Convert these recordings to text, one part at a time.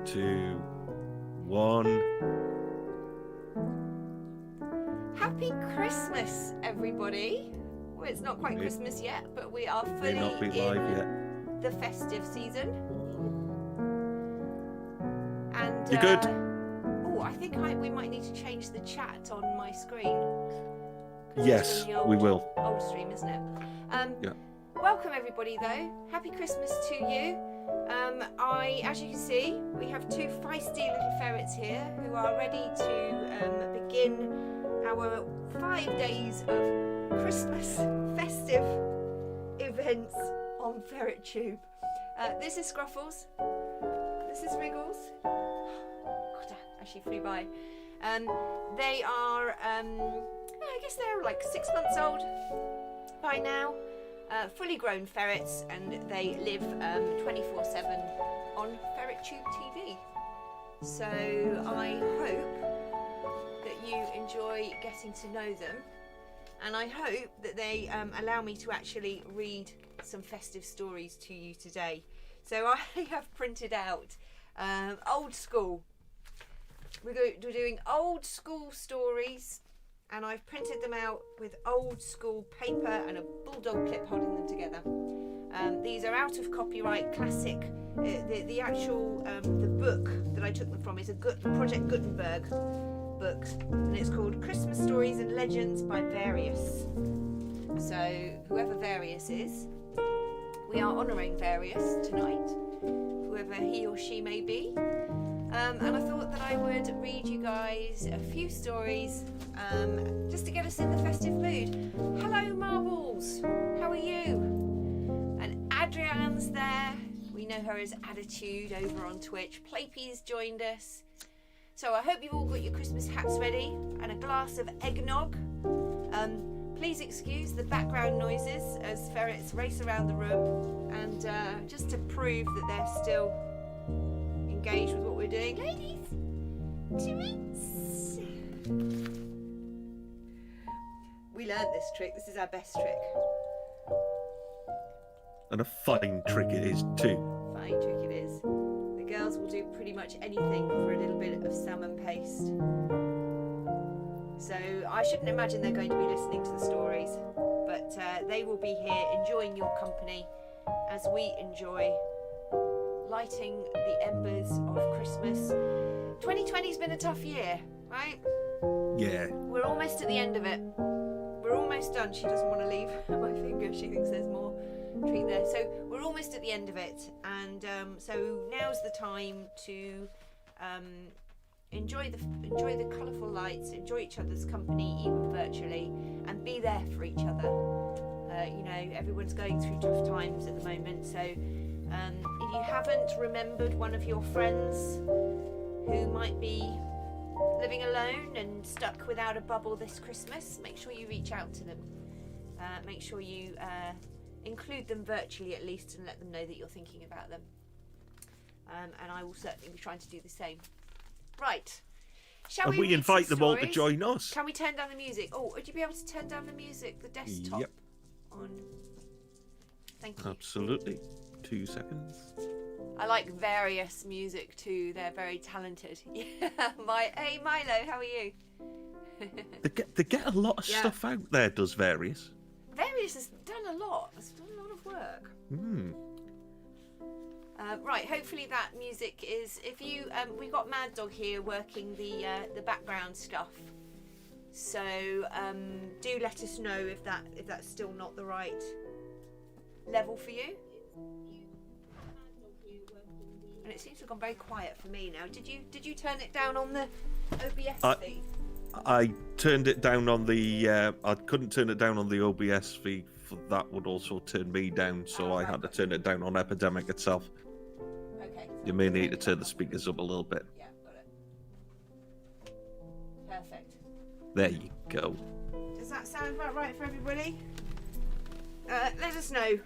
2, 1. Happy Christmas, everybody. Well, it's not quite Christmas yet, but we are fully May not be live yet. the festive season. And You good? Oh, I think we might need to change the chat on my screen. Yes, we will. Old stream, isn't it? Yeah. Welcome everybody, though. Happy Christmas to you. As you can see, we have two feisty little ferrets here who are ready to begin our 5 days of Christmas festive events on Ferret Tube. This is Scruffles. This is Wriggles. God, that actually flew by. They are, I guess they're like 6 months old by now. Fully grown ferrets, and they live 24/7 on Ferret Tube TV. So I hope that you enjoy getting to know them, and I hope that they allow me to actually read some festive stories to you today. So I have printed out old school. We're doing old school stories, and I've printed them out with old school paper and a bulldog clip holding them together. These are out of copyright, classic. The actual the book that I took them from is a Project Gutenberg book, and it's called Christmas Stories and Legends by Various. So whoever Various is, we are honouring Various tonight, whoever he or she may be. And I thought that I would read you guys a few stories just to get us in the festive mood. Hello Marbles, how are you? And Adrianne's there. We know her as Attitude over on Twitch. Playpea's joined us. So I hope you've all got your Christmas hats ready and a glass of eggnog. Please excuse the background noises as ferrets race around the room, and just to prove that they're still engaged with what we're doing. Ladies, treats. We learned this trick. This is our best trick. And a fine trick it is too. Fine trick it is. The girls will do pretty much anything for a little bit of salmon paste. So I shouldn't imagine they're going to be listening to the stories, but they will be here enjoying your company as we enjoy lighting the embers of Christmas. 2020's been a tough year, right? Yeah. We're almost at the end of it. We're almost done. She doesn't want to leave my finger. She thinks there's more treat there. So we're almost at the end of it, and so now's the time to enjoy the colourful lights, enjoy each other's company, even virtually, and be there for each other. Everyone's going through tough times at the moment, so if you haven't remembered one of your friends who might be living alone and stuck without a bubble this Christmas, make sure you reach out to them. Make sure you include them virtually at least, and let them know that you're thinking about them. And I will certainly be trying to do the same. Right. Shall And we read invite some them all to stories? join us. Can we turn down the music? Oh, would you be able to turn down the music, the desktop? Yep. On. Thank you. Absolutely. 2 seconds. I like Various music too. They're very talented. Yeah. Hey Milo, how are you? They get a lot of Yeah. stuff out there, does Various. Various has done a lot. It's done a lot of work. Right, hopefully that music is. If you, we've got Mad Dog here working the background stuff. So do let us know if that's still not the right level for you. And it seems to have gone very quiet for me now. Did you turn it down on the OBS feed? I turned it down on the. I couldn't turn it down on the OBS feed. For that would also turn me down, so I had to turn it down on Epidemic itself. Okay. You may need to turn the speakers up a little bit. Yeah, got it. Perfect. There you go. Does that sound about right for everybody? Let us know.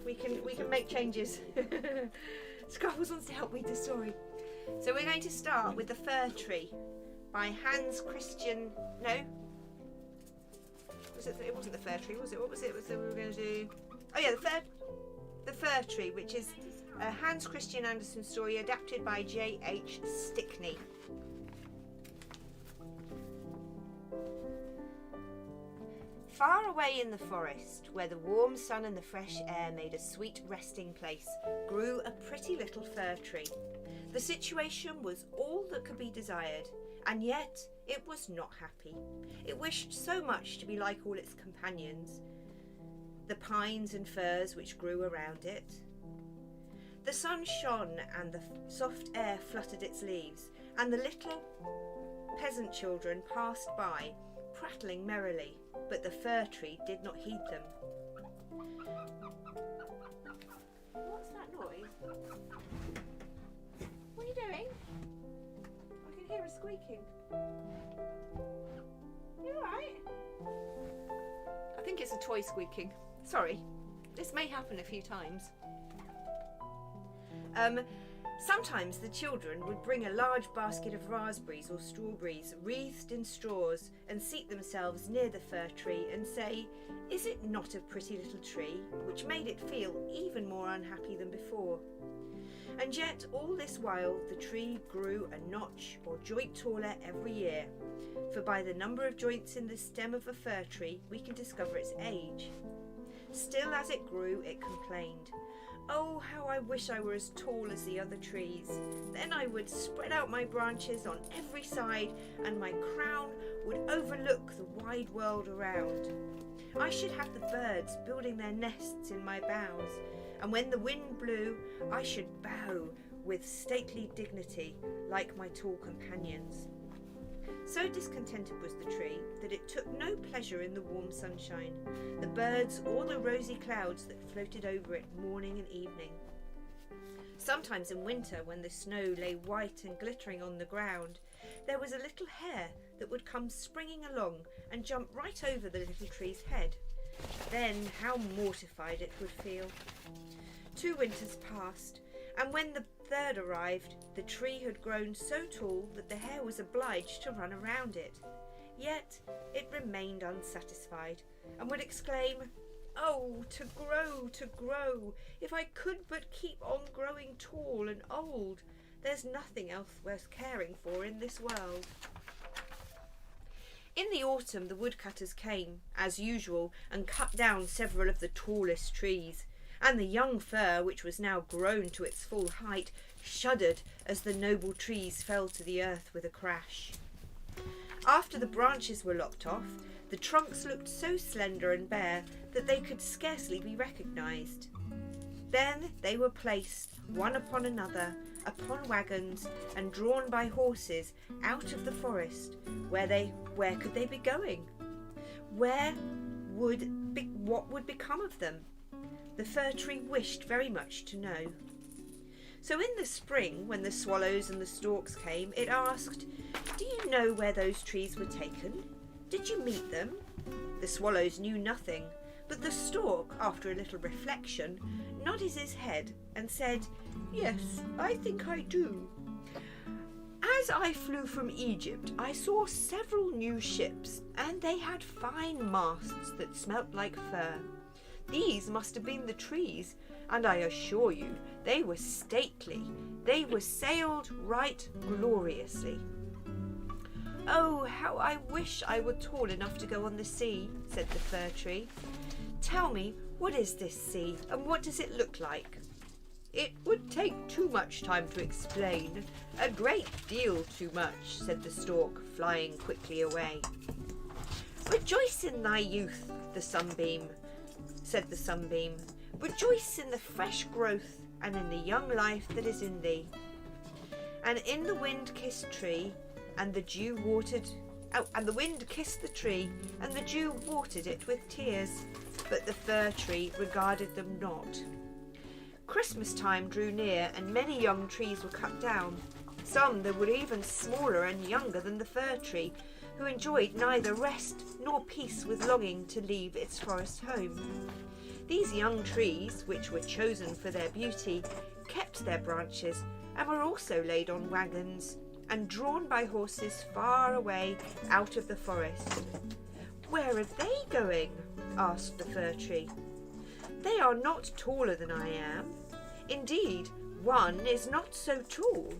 We can make changes. Scruffles wants to help read the story. So we're going to start with The Fir Tree by Hans Christian. No? It wasn't The Fir Tree, was it? What was it? We were going to do? Oh yeah, The Fir Tree, which is a Hans Christian Andersen story adapted by J.H. Stickney. Far away in the forest, where the warm sun and the fresh air made a sweet resting place, grew a pretty little fir tree. The situation was all that could be desired, and yet it was not happy. It wished so much to be like all its companions, the pines and firs which grew around it. The sun shone and the soft air fluttered its leaves, and the little peasant children passed by, prattling merrily, but the fir tree did not heed them. What's that noise? What are you doing? I can hear a squeaking. You alright? I think it's a toy squeaking. Sorry, this may happen a few times. Sometimes the children would bring a large basket of raspberries or strawberries wreathed in straws and seat themselves near the fir tree and say, "Is it not a pretty little tree?" which made it feel even more unhappy than before. And yet all this while the tree grew a notch or joint taller every year, for by the number of joints in the stem of a fir tree we can discover its age. Still as it grew it complained, "Oh, how I wish I were as tall as the other trees. Then I would spread out my branches on every side and my crown would overlook the wide world around. I should have the birds building their nests in my boughs, and when the wind blew I should bow with stately dignity like my tall companions." So discontented was the tree that it took no pleasure in the warm sunshine, the birds or the rosy clouds that floated over it morning and evening. Sometimes in winter, when the snow lay white and glittering on the ground, there was a little hare that would come springing along and jump right over the little tree's head. Then how mortified it would feel. 2 winters passed, and when the third arrived, the tree had grown so tall that the hare was obliged to run around it. Yet it remained unsatisfied, and would exclaim, "Oh, to grow, if I could but keep on growing tall and old, there's nothing else worth caring for in this world." In the autumn the woodcutters came, as usual, and cut down several of the tallest trees, and the young fir, which was now grown to its full height, shuddered as the noble trees fell to the earth with a crash. After the branches were lopped off, the trunks looked so slender and bare that they could scarcely be recognised. Then they were placed, one upon another, upon wagons and drawn by horses out of the forest. Where could they be going? What would become of them? The fir tree wished very much to know. So in the spring, when the swallows and the storks came, it asked, "Do you know where those trees were taken? Did you meet them?" The swallows knew nothing, but the stork, after a little reflection, nodded his head and said, "Yes, I think I do. As I flew from Egypt, I saw several new ships, and they had fine masts that smelt like fir. These must have been the trees, and I assure you they were stately. They were sailed right gloriously." "Oh, how I wish I were tall enough to go on the sea," said the fir tree. "Tell me, what is this sea, and what does it look like?" "It would take too much time to explain, a great deal too much," said the stork, flying quickly away. "Rejoice in thy youth," said the sunbeam. "Rejoice in the fresh growth and in the young life that is in thee." And in the wind kissed tree, and the dew watered. And the wind kissed the tree, and the dew watered it with tears. But the fir tree regarded them not. Christmas time drew near, and many young trees were cut down. Some that were even smaller and younger than the fir tree, who enjoyed neither rest nor peace with longing to leave its forest home. These young trees, which were chosen for their beauty, kept their branches and were also laid on wagons and drawn by horses far away out of the forest. "Where are they going?" asked the fir tree. "They are not taller than I am. Indeed, one is not so tall.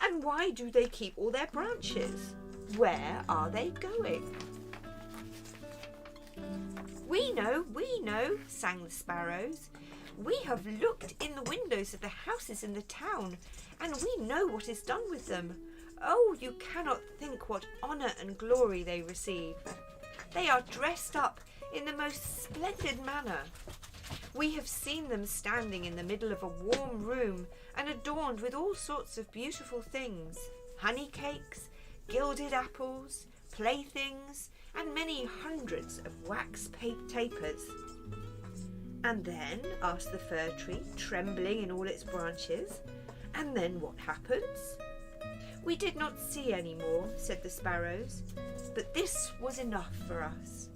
And why do they keep all their branches? Where are they going? We know, sang the sparrows. We have looked in the windows of the houses in the town, and we know what is done with them. Oh, you cannot think what honour and glory they receive. They are dressed up in the most splendid manner. We have seen them standing in the middle of a warm room and adorned with all sorts of beautiful things, honey cakes, gilded apples, playthings, and many hundreds of wax tapers. And then, asked the fir tree, trembling in all its branches, and then what happens? We did not see any more, said the sparrows, but this was enough for us.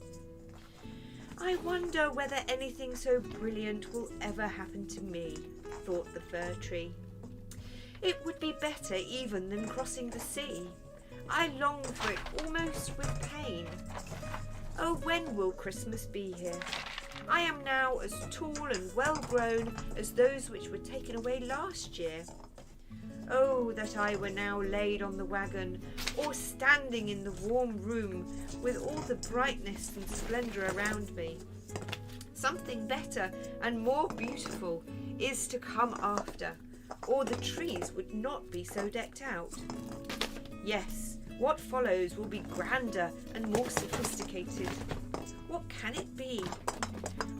I wonder whether anything so brilliant will ever happen to me, thought the fir tree. It would be better even than crossing the sea. I long for it almost with pain. Oh, when will Christmas be here? I am now as tall and well grown as those which were taken away last year. Oh, that I were now laid on the wagon, or standing in the warm room with all the brightness and splendour around me. Something better and more beautiful is to come after, or the trees would not be so decked out. Yes, what follows will be grander and more sophisticated. What can it be?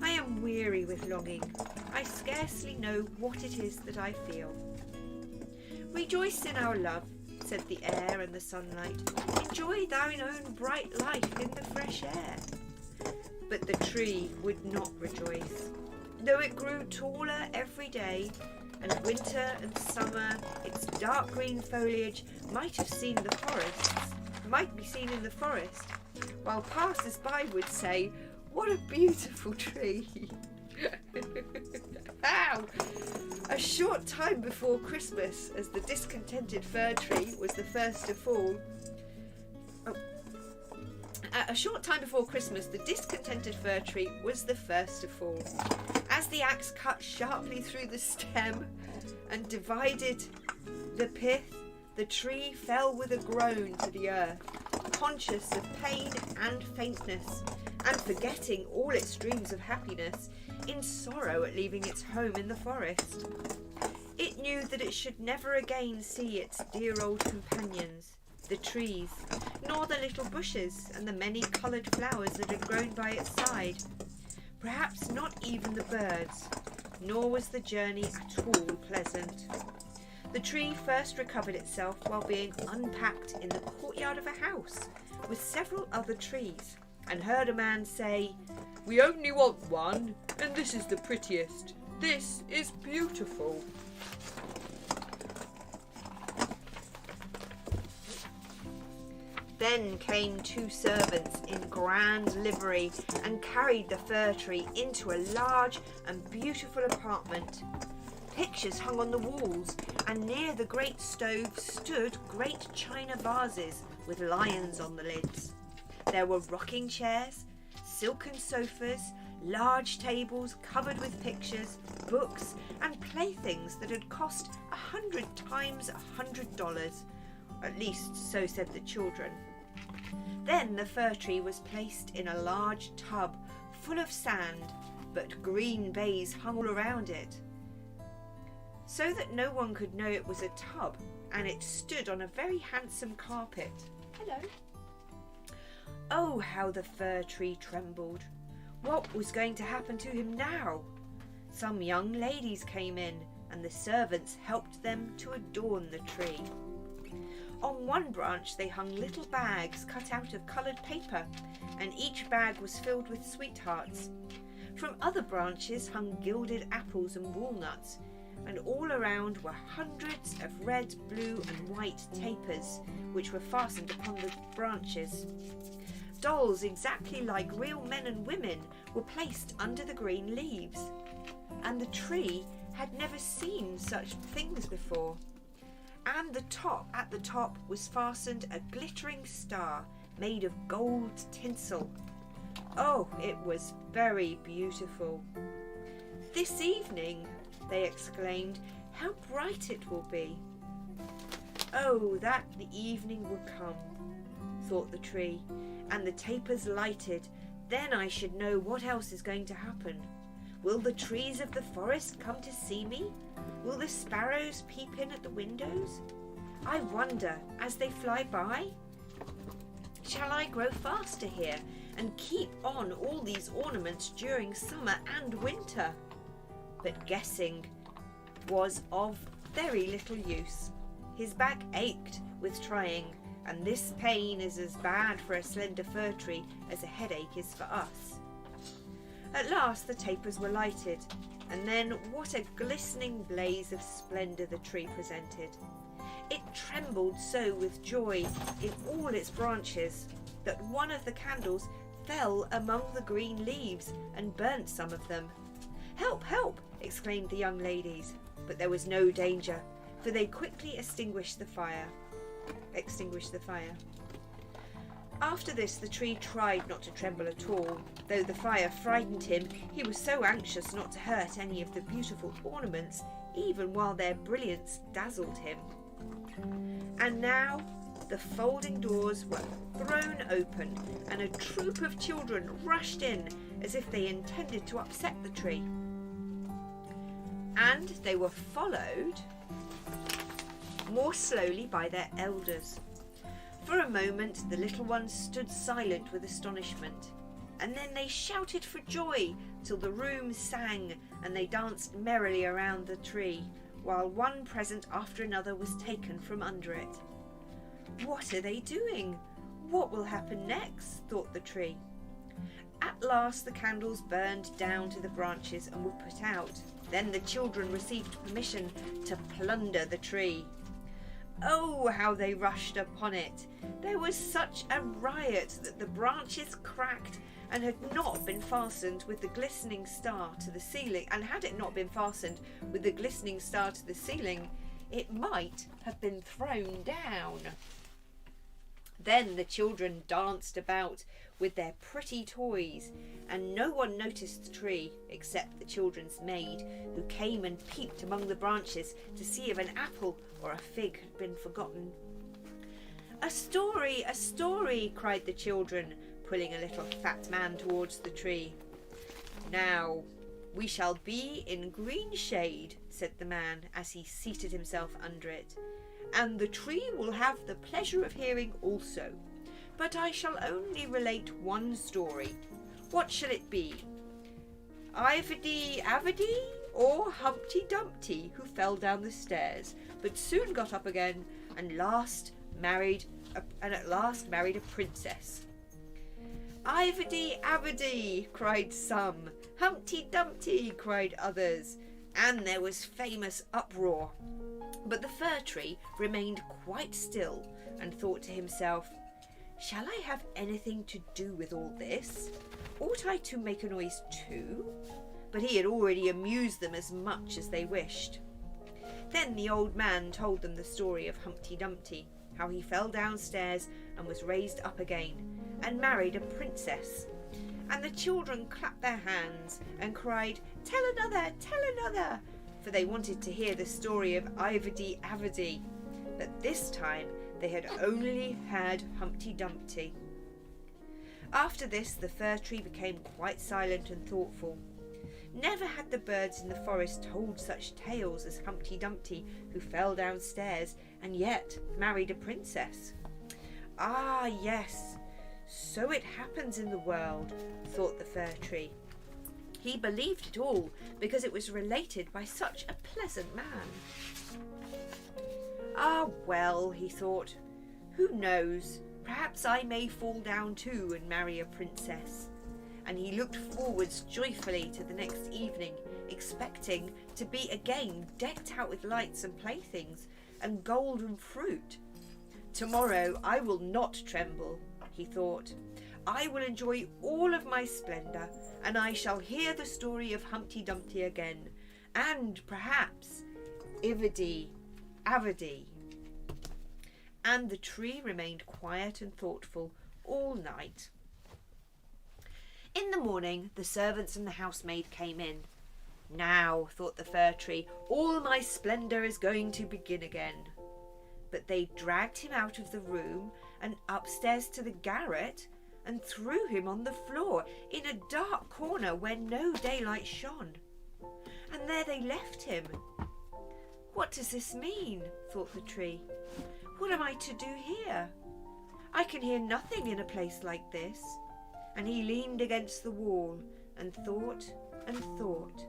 I am weary with longing. I scarcely know what it is that I feel. Rejoice in our love, said the air and the sunlight. Enjoy thine own bright life in the fresh air. But the tree would not rejoice. Though it grew taller every day, and winter and summer, its dark green foliage might be seen in the forest, while passers-by would say, "What a beautiful tree!" Ow! A short time before Christmas, as the discontented fir tree was the first to fall. A short time before Christmas, the discontented fir tree was the first to fall. As the axe cut sharply through the stem and divided the pith, the tree fell with a groan to the earth, conscious of pain and faintness, and forgetting all its dreams of happiness, in sorrow at leaving its home in the forest. It knew that it should never again see its dear old companions, the trees, nor the little bushes and the many-coloured flowers that had grown by its side. Perhaps not even the birds, nor was the journey at all pleasant. The tree first recovered itself while being unpacked in the courtyard of a house with several other trees, and heard a man say, "We only want one, and this is the prettiest. This is beautiful." Then came two servants in grand livery and carried the fir tree into a large and beautiful apartment. Pictures hung on the walls, and near the great stove stood great china vases with lions on the lids. There were rocking chairs, silken sofas, large tables covered with pictures, books, and playthings that had cost 100 times $100. At least, so said the children. Then the fir tree was placed in a large tub full of sand, but green baize hung all around it, so that no one could know it was a tub, and it stood on a very handsome carpet. Hello. Oh, how the fir tree trembled. What was going to happen to him now? Some young ladies came in, and the servants helped them to adorn the tree. On one branch they hung little bags cut out of coloured paper, and each bag was filled with sweethearts. From other branches hung gilded apples and walnuts, and all around were hundreds of red, blue and white tapers, which were fastened upon the branches. Dolls exactly like real men and women were placed under the green leaves, and the tree had never seen such things before. And at the top was fastened a glittering star made of gold tinsel. Oh, it was very beautiful. "This evening," they exclaimed. "How bright it will be!" "Oh, that the evening would come," thought the tree, "and the tapers lighted. Then I should know what else is going to happen. Will the trees of the forest come to see me? Will the sparrows peep in at the windows? I wonder as they fly by. Shall I grow faster here and keep on all these ornaments during summer and winter?" But guessing was of very little use. His back ached with trying, and this pain is as bad for a slender fir tree as a headache is for us. At last the tapers were lighted, and then what a glistening blaze of splendour the tree presented. It trembled so with joy in all its branches that one of the candles fell among the green leaves and burnt some of them. "Help, help!" exclaimed the young ladies, but there was no danger, for they quickly extinguished the fire. After this the tree tried not to tremble at all. Though the fire frightened him, he was so anxious not to hurt any of the beautiful ornaments, even while their brilliance dazzled him. And now the folding doors were thrown open, and a troop of children rushed in as if they intended to upset the tree. And they were followed more slowly by their elders. For a moment the little ones stood silent with astonishment, and then they shouted for joy till the room sang, and they danced merrily around the tree, while one present after another was taken from under it. "What are they doing? What will happen next?" thought the tree. At last the candles burned down to the branches and were put out. Then the children received permission to plunder the tree. Oh, how they rushed upon it! There was such a riot that the branches cracked and had not been fastened with the glistening star to the ceiling, it might have been thrown down. Then the children danced about with their pretty toys, and no one noticed the tree except the children's maid, who came and peeped among the branches to see if an apple or a fig had been forgotten. "A story, a story!" cried the children, pulling a little fat man towards the tree. "Now we shall be in green shade," said the man as he seated himself under it, "and the tree will have the pleasure of hearing also. But I shall only relate one story. What shall it be? Ivedy Avedy, or Humpty Dumpty, who fell down the stairs, but soon got up again, and at last married a princess?" "Ivedy Avedy!" cried some. "Humpty Dumpty!" cried others, and there was famous uproar. But the fir tree remained quite still and thought to himself, "Shall I have anything to do with all this? Ought I to make a noise too?" But he had already amused them as much as they wished. Then the old man told them the story of Humpty Dumpty, how he fell downstairs and was raised up again, and married a princess. And the children clapped their hands and cried, "Tell another, tell another," for they wanted to hear the story of Ivedy Avedy. But this time they had only had Humpty Dumpty. After this the fir tree became quite silent and thoughtful. Never had the birds in the forest told such tales as Humpty Dumpty, who fell downstairs and yet married a princess. "Ah, yes, so it happens in the world," thought the fir tree. He believed it all because it was related by such a pleasant man. "Ah, well," he thought, "who knows? Perhaps I may fall down too and marry a princess." And he looked forwards joyfully to the next evening, expecting to be again decked out with lights and playthings and golden fruit. "Tomorrow I will not tremble," he thought. "I will enjoy all of my splendour, and I shall hear the story of Humpty Dumpty again, and perhaps Ivedy Avedy." And the tree remained quiet and thoughtful all night. In the morning the servants and the housemaid came in. Now, thought the fir tree, all my splendour is going to begin again. But they dragged him out of the room and upstairs to the garret and threw him on the floor in a dark corner where no daylight shone. And there they left him. What does this mean? Thought the tree. What am I to do here? I can hear nothing in a place like this. And he leaned against the wall and thought and thought.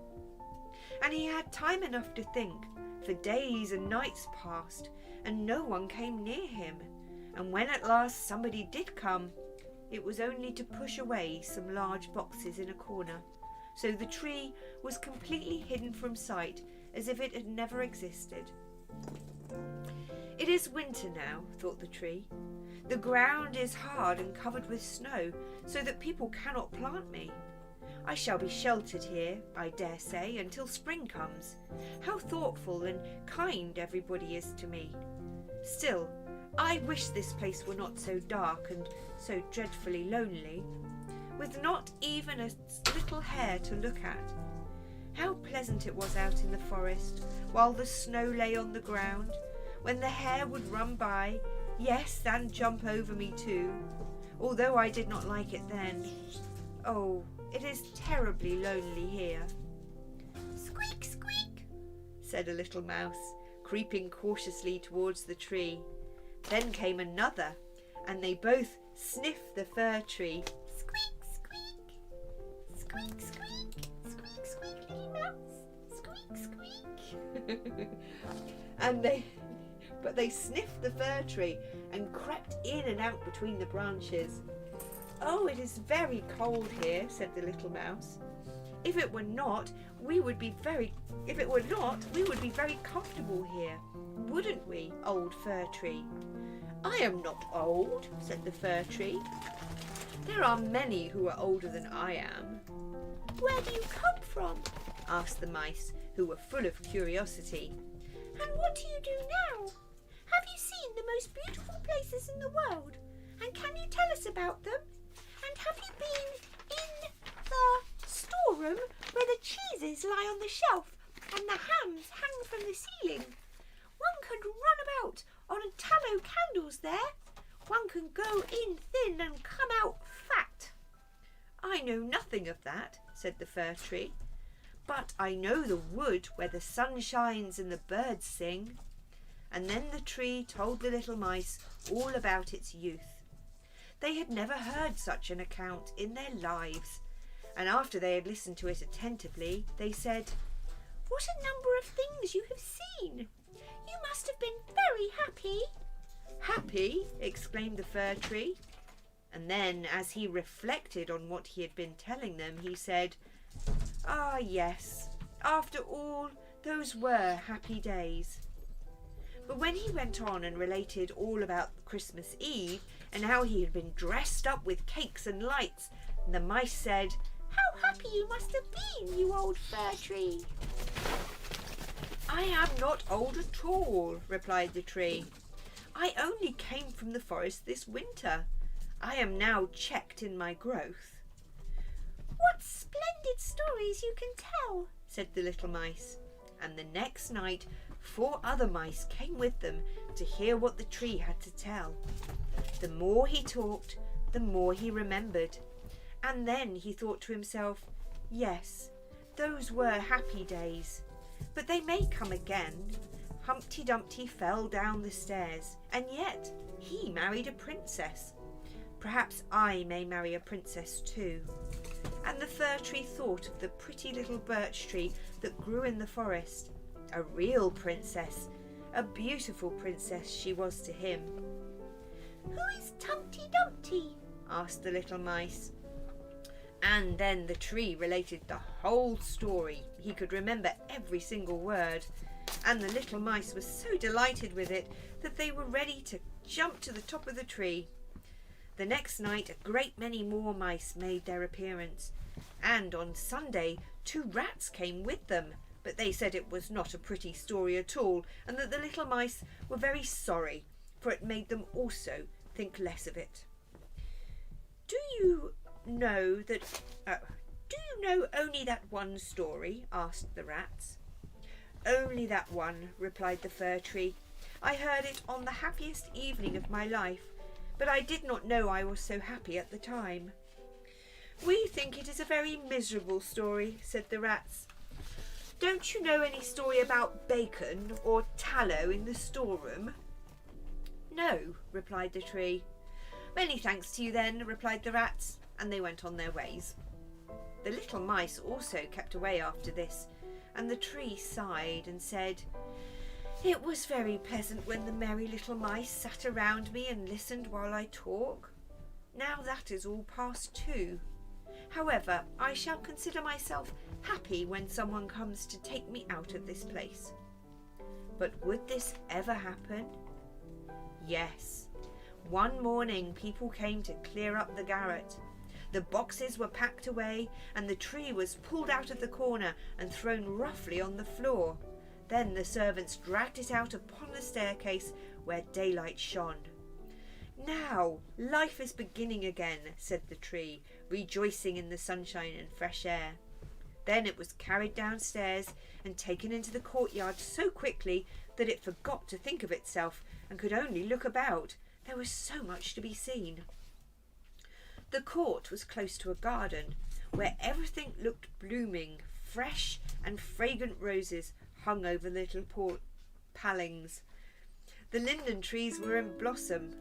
And he had time enough to think, for days and nights passed, and no one came near him. And when at last somebody did come, it was only to push away some large boxes in a corner. So the tree was completely hidden from sight, as if it had never existed. It is winter now, thought the tree. The ground is hard and covered with snow, so that people cannot plant me. I shall be sheltered here, I dare say, until spring comes. How thoughtful and kind everybody is to me. Still, I wish this place were not so dark and so dreadfully lonely, with not even a little hare to look at. How pleasant it was out in the forest, while the snow lay on the ground, when the hare would run by, yes, and jump over me too, although I did not like it then. Oh, it is terribly lonely here. Squeak, squeak, said a little mouse, creeping cautiously towards the tree. Then came another, and they both sniffed the fir tree. Squeak, squeak, squeak, squeak, squeak, squeak, little mouse, squeak, squeak. But they sniffed the fir tree and crept in and out between the branches. Oh, it is very cold here, said the little mouse. If it were not, we would be very comfortable here, wouldn't we, old fir tree? I am not old, said the fir tree. There are many who are older than I am. Where do you come from? Asked the mice, who were full of curiosity. And what do you do now? Have you seen the most beautiful places in the world? And can you tell us about them? And have you been in the storeroom where the cheeses lie on the shelf and the hams hang from the ceiling? One can run about on tallow candles there. One can go in thin and come out fat. I know nothing of that, said the fir tree, but I know the wood where the sun shines and the birds sing. And then the tree told the little mice all about its youth. They had never heard such an account in their lives, and after they had listened to it attentively, they said, What a number of things you have seen! You must have been very happy. Happy? Exclaimed the fir tree. And then, as he reflected on what he had been telling them, he said, Ah, yes, after all, those were happy days. But when he went on and related all about Christmas Eve and how he had been dressed up with cakes and lights, the mice said, How happy you must have been, you old fir tree. I am not old at all, replied the tree. I only came from the forest this winter. I am now checked in my growth. What splendid stories you can tell, said the little mice. And the next night 4 other mice came with them to hear what the tree had to tell. The more he talked, the more he remembered. And then he thought to himself, yes, those were happy days, but they may come again. Humpty Dumpty fell down the stairs, and yet he married a princess. Perhaps I may marry a princess too. And the fir tree thought of the pretty little birch tree that grew in the forest. A real princess, a beautiful princess she was to him. Who is Humpty Dumpty? Asked the little mice. And then the tree related the whole story. He could remember every single word, and the little mice were so delighted with it that they were ready to jump to the top of the tree. The next night a great many more mice made their appearance, and on Sunday 2 rats came with them, but they said it was not a pretty story at all, and that the little mice were very sorry, for it made them also think less of it. Do you know that "Do you know only that one story?" asked the rats. "Only that one," replied the fir tree. "I heard it on the happiest evening of my life, but I did not know I was so happy at the time." "We think it is a very miserable story," said the rats. "Don't you know any story about bacon or tallow in the storeroom?" "No," replied the tree. "Many thanks to you then," replied the rats, and they went on their ways. The little mice also kept away after this, and the tree sighed and said, "It was very pleasant when the merry little mice sat around me and listened while I talk. Now that is all past too. However, I shall consider myself happy when someone comes to take me out of this place." But would this ever happen? Yes. One morning people came to clear up the garret. The boxes were packed away and the tree was pulled out of the corner and thrown roughly on the floor. Then the servants dragged it out upon the staircase where daylight shone. "Now life is beginning again," said the tree, rejoicing in the sunshine and fresh air. Then it was carried downstairs and taken into the courtyard so quickly that it forgot to think of itself and could only look about. There was so much to be seen. The court was close to a garden where everything looked blooming. Fresh and fragrant roses hung over the little palings. The linden trees were in blossom,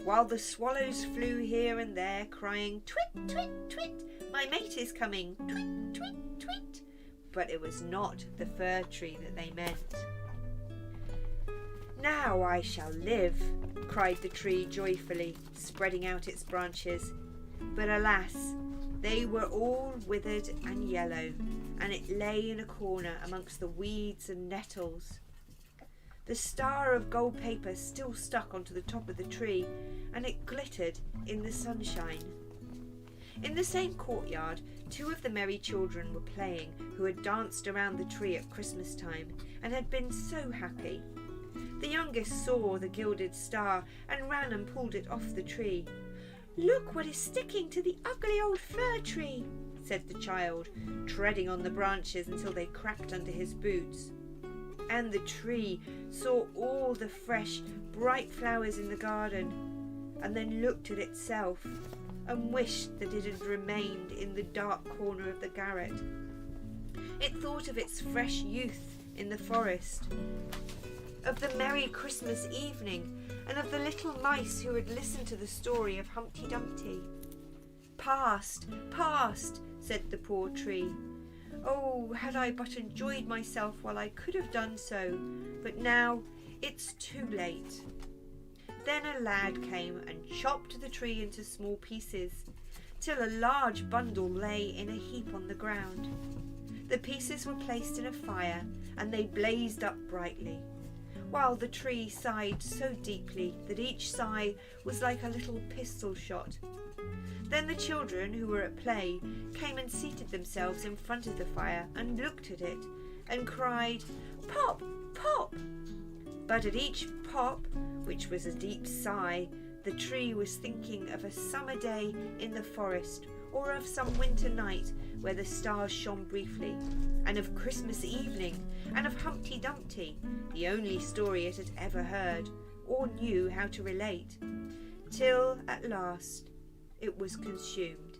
while the swallows flew here and there, crying, "Twit, twit, twit, my mate is coming, twit, twit, twit." But it was not the fir tree that they meant. "Now I shall live," cried the tree joyfully, spreading out its branches. But alas, they were all withered and yellow, and it lay in a corner amongst the weeds and nettles. The star of gold paper still stuck onto the top of the tree, and it glittered in the sunshine. In the same courtyard, 2 of the merry children were playing who had danced around the tree at Christmas time and had been so happy. The youngest saw the gilded star and ran and pulled it off the tree. "Look what is sticking to the ugly old fir tree," said the child, treading on the branches until they cracked under his boots. And the tree saw all the fresh, bright flowers in the garden, and then looked at itself and wished that it had remained in the dark corner of the garret. It thought of its fresh youth in the forest, of the merry Christmas evening, and of the little mice who had listened to the story of Humpty Dumpty. "Past, past," said the poor tree. "Oh, had I but enjoyed myself while I could have done so, but now it's too late." Then a lad came and chopped the tree into small pieces, till a large bundle lay in a heap on the ground. The pieces were placed in a fire, and they blazed up brightly, while the tree sighed so deeply that each sigh was like a little pistol shot. Then the children who were at play came and seated themselves in front of the fire and looked at it and cried, "Pop, pop!" But at each pop, which was a deep sigh, the tree was thinking of a summer day in the forest, or of some winter night where the stars shone briefly, and of Christmas evening, and of Humpty Dumpty, the only story it had ever heard, or knew how to relate, till at last it was consumed.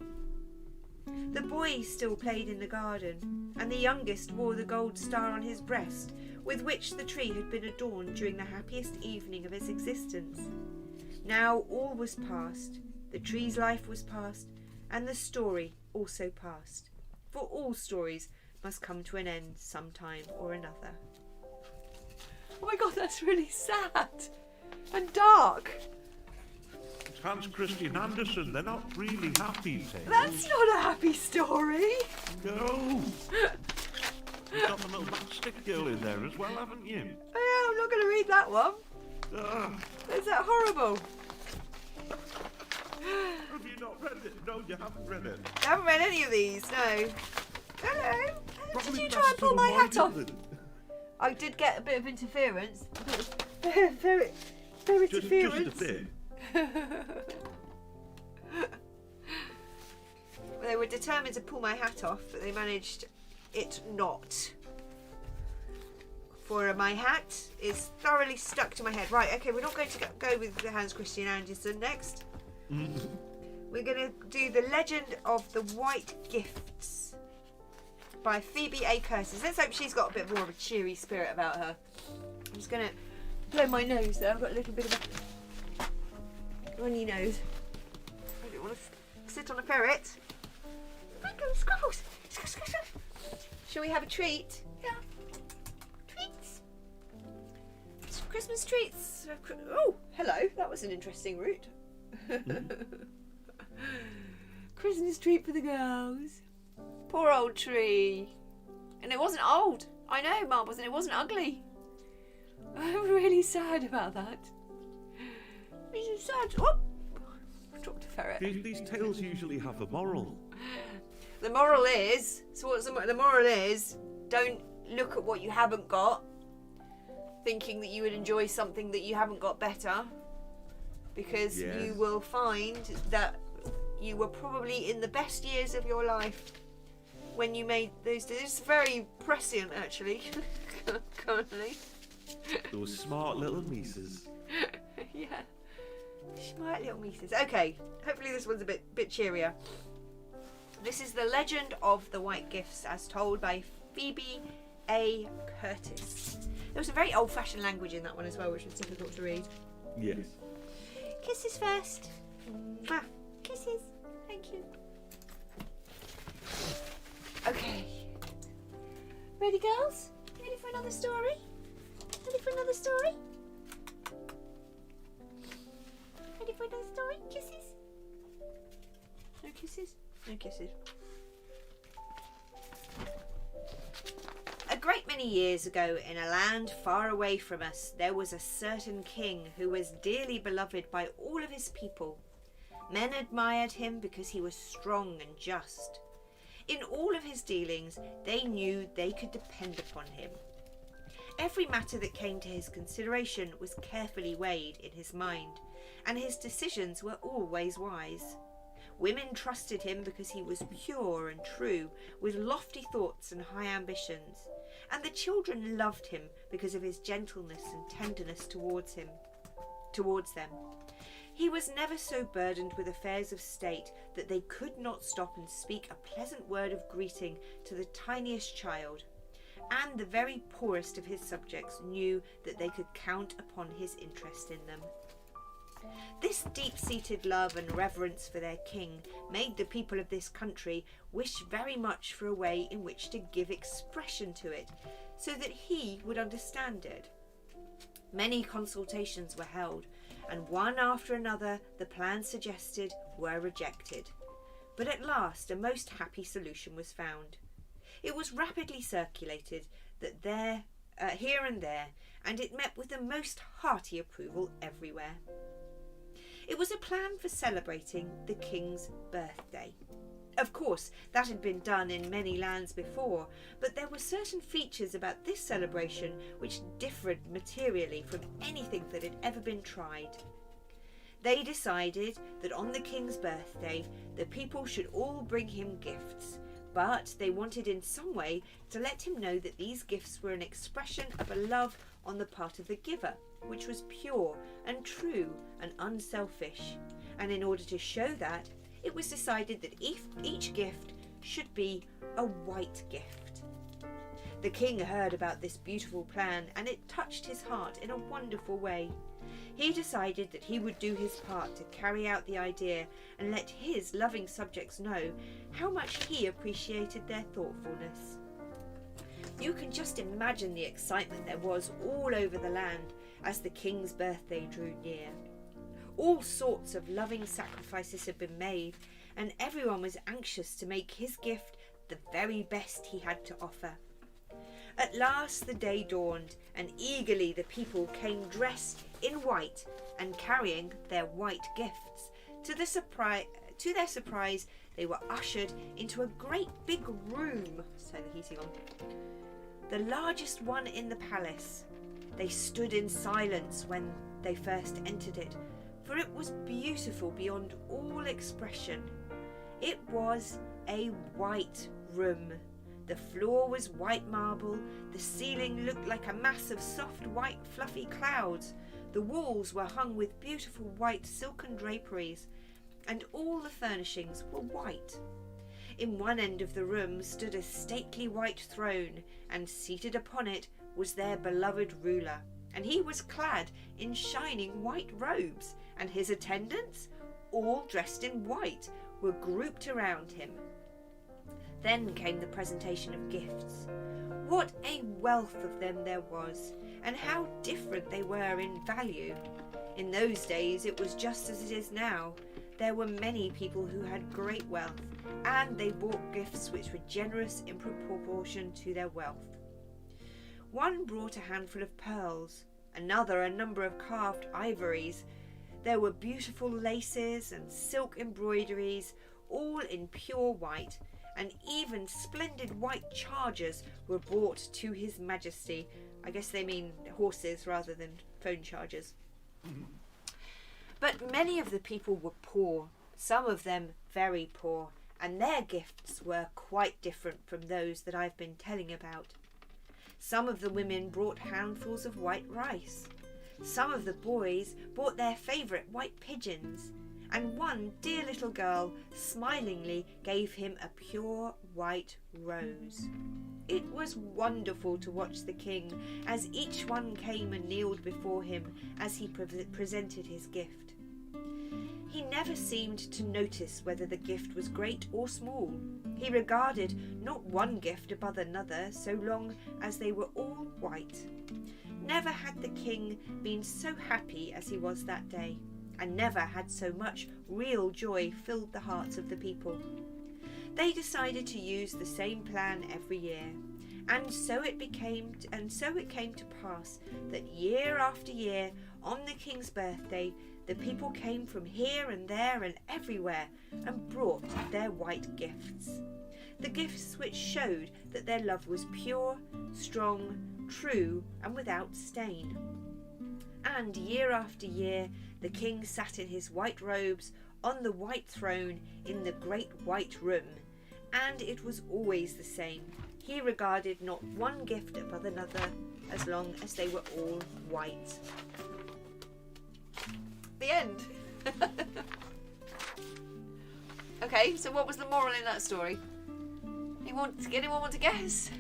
The boy still played in the garden, and the youngest wore the gold star on his breast, with which the tree had been adorned during the happiest evening of its existence. Now all was past, the tree's life was past, and the story also past, for all stories must come to an end sometime or another. Oh my god, that's really sad and dark. It's Hans Christian Andersen. They're not really happy tales. That's not a happy story. No. You've got the little Stick Girl in there as well, haven't you? Oh yeah, I'm not going to read that one. Ugh. Is that horrible? Have you not read it? No, you haven't read it. I haven't read any of these, no. Hello. Probably Did you best try and to pull my avoid hat off? it. I did get a bit of interference. Very interference. Just a bit. They were determined to pull my hat off, but they managed it not. For my hat is thoroughly stuck to my head. Right, okay, we're not going to go with the Hans Christian Andersen next. We're going to do The Legend of the White Gifts by Phoebe A. Curtis. Let's hope she's got a bit more of a cheery spirit about her. I'm just going to blow my nose there. I've got a little bit of a runny nose. I don't want to sit on a ferret. Scruffles! Shall we have a treat? Yeah. Treats. Christmas treats. Oh, hello. That was an interesting route. Christmas treat for the girls. Poor old tree. And it wasn't old. I know, Mum, wasn't it? It wasn't ugly. I'm really sad about that. Really sad. Oh, I dropped a ferret. These tales usually have a moral. The moral is, the moral is, don't look at what you haven't got, thinking that you would enjoy something that you haven't got better, because you will find that you were probably in the best years of your life when you made those. It's very prescient, actually, currently. Those smart little nieces. Yeah, smart little nieces. Okay, hopefully this one's a bit cheerier. This is The Legend of the White Gifts, as told by Phoebe A. Curtis. There was a very old-fashioned language in that one as well, which was difficult to read. Yes. Kisses first. Mwah. Kisses. Thank you. Okay. Ready, girls? Ready for another story? Ready for another story? Ready for another story? Kisses? No kisses? No kisses. A great many years ago, in a land far away from us, there was a certain king who was dearly beloved by all of his people. Men admired him because he was strong and just. In all of his dealings, they knew they could depend upon him. Every matter that came to his consideration was carefully weighed in his mind, and his decisions were always wise. Women trusted him because he was pure and true, with lofty thoughts and high ambitions, and the children loved him because of his gentleness and tenderness towards them. He was never so burdened with affairs of state that they could not stop and speak a pleasant word of greeting to the tiniest child, and the very poorest of his subjects knew that they could count upon his interest in them. This deep-seated love and reverence for their king made the people of this country wish very much for a way in which to give expression to it, so that he would understand it. Many consultations were held, and one after another the plans suggested were rejected. But at last a most happy solution was found. It was rapidly circulated that here and there, and it met with the most hearty approval everywhere. It was a plan for celebrating the king's birthday. Of course, that had been done in many lands before, but there were certain features about this celebration which differed materially from anything that had ever been tried. They decided that on the king's birthday, the people should all bring him gifts, but they wanted in some way to let him know that these gifts were an expression of a love on the part of the giver, which was pure and true and unselfish. And in order to show that, it was decided that each gift should be a white gift. The king heard about this beautiful plan, and it touched his heart in a wonderful way. He decided that he would do his part to carry out the idea and let his loving subjects know how much he appreciated their thoughtfulness. You can just imagine the excitement there was all over the land as the king's birthday drew near. All sorts of loving sacrifices had been made, and everyone was anxious to make his gift the very best he had to offer. At last the day dawned, and eagerly the people came dressed in white and carrying their white gifts. To their surprise, they were ushered into a great big room, turn the heating on, the largest one in the palace. They stood in silence when they first entered it, for it was beautiful beyond all expression. It was a white room. The floor was white marble, the ceiling looked like a mass of soft white fluffy clouds, the walls were hung with beautiful white silken draperies, and all the furnishings were white. In one end of the room stood a stately white throne, and seated upon it was their beloved ruler, and he was clad in shining white robes, and his attendants, all dressed in white, were grouped around him. Then came the presentation of gifts. What a wealth of them there was, and how different they were in value. In those days it was just as it is now. There were many people who had great wealth, and they bought gifts which were generous in proportion to their wealth. One brought a handful of pearls, another a number of carved ivories. There were beautiful laces and silk embroideries, all in pure white, and even splendid white chargers were brought to His Majesty. I guess they mean horses rather than phone chargers. But many of the people were poor, some of them very poor, and their gifts were quite different from those that I've been telling about. Some of the women brought handfuls of white rice. Some of the boys brought their favourite white pigeons, and one dear little girl smilingly gave him a pure white rose. It was wonderful to watch the king as each one came and kneeled before him as he presented his gift. He never seemed to notice whether the gift was great or small. He regarded not one gift above another so long as they were all white. Never had the king been so happy as he was that day, and never had so much real joy filled the hearts of the people. They decided to use the same plan every year, and so it came to pass that year after year, on the king's birthday, the people came from here and there and everywhere and brought their white gifts. The gifts which showed that their love was pure, strong, true, and without stain. And year after year, the king sat in his white robes on the white throne in the great white room, and it was always the same. He regarded not one gift above another as long as they were all white. The end. Okay, so what was the moral in that story? Anyone want to guess?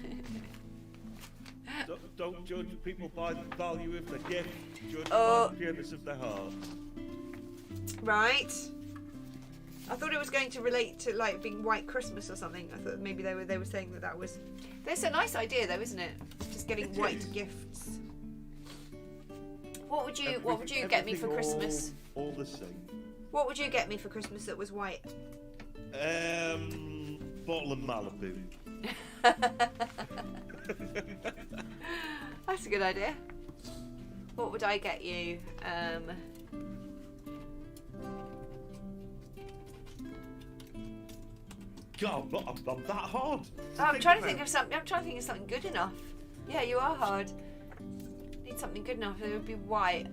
Don't judge people by the value of the gift, judge by the pureness of their heart. Right. I thought it was going to relate to like being White Christmas or something. I thought maybe they were saying that was. That's a nice idea though, isn't it? Just getting white gifts. What would you get me for Christmas? All the same. What would you get me for Christmas that was white? Bottle of Malibu. That's a good idea. What would I get you? God, I'm that hard. I'm trying to think of something good enough. Yeah, you are hard. Need something good enough. It would be white.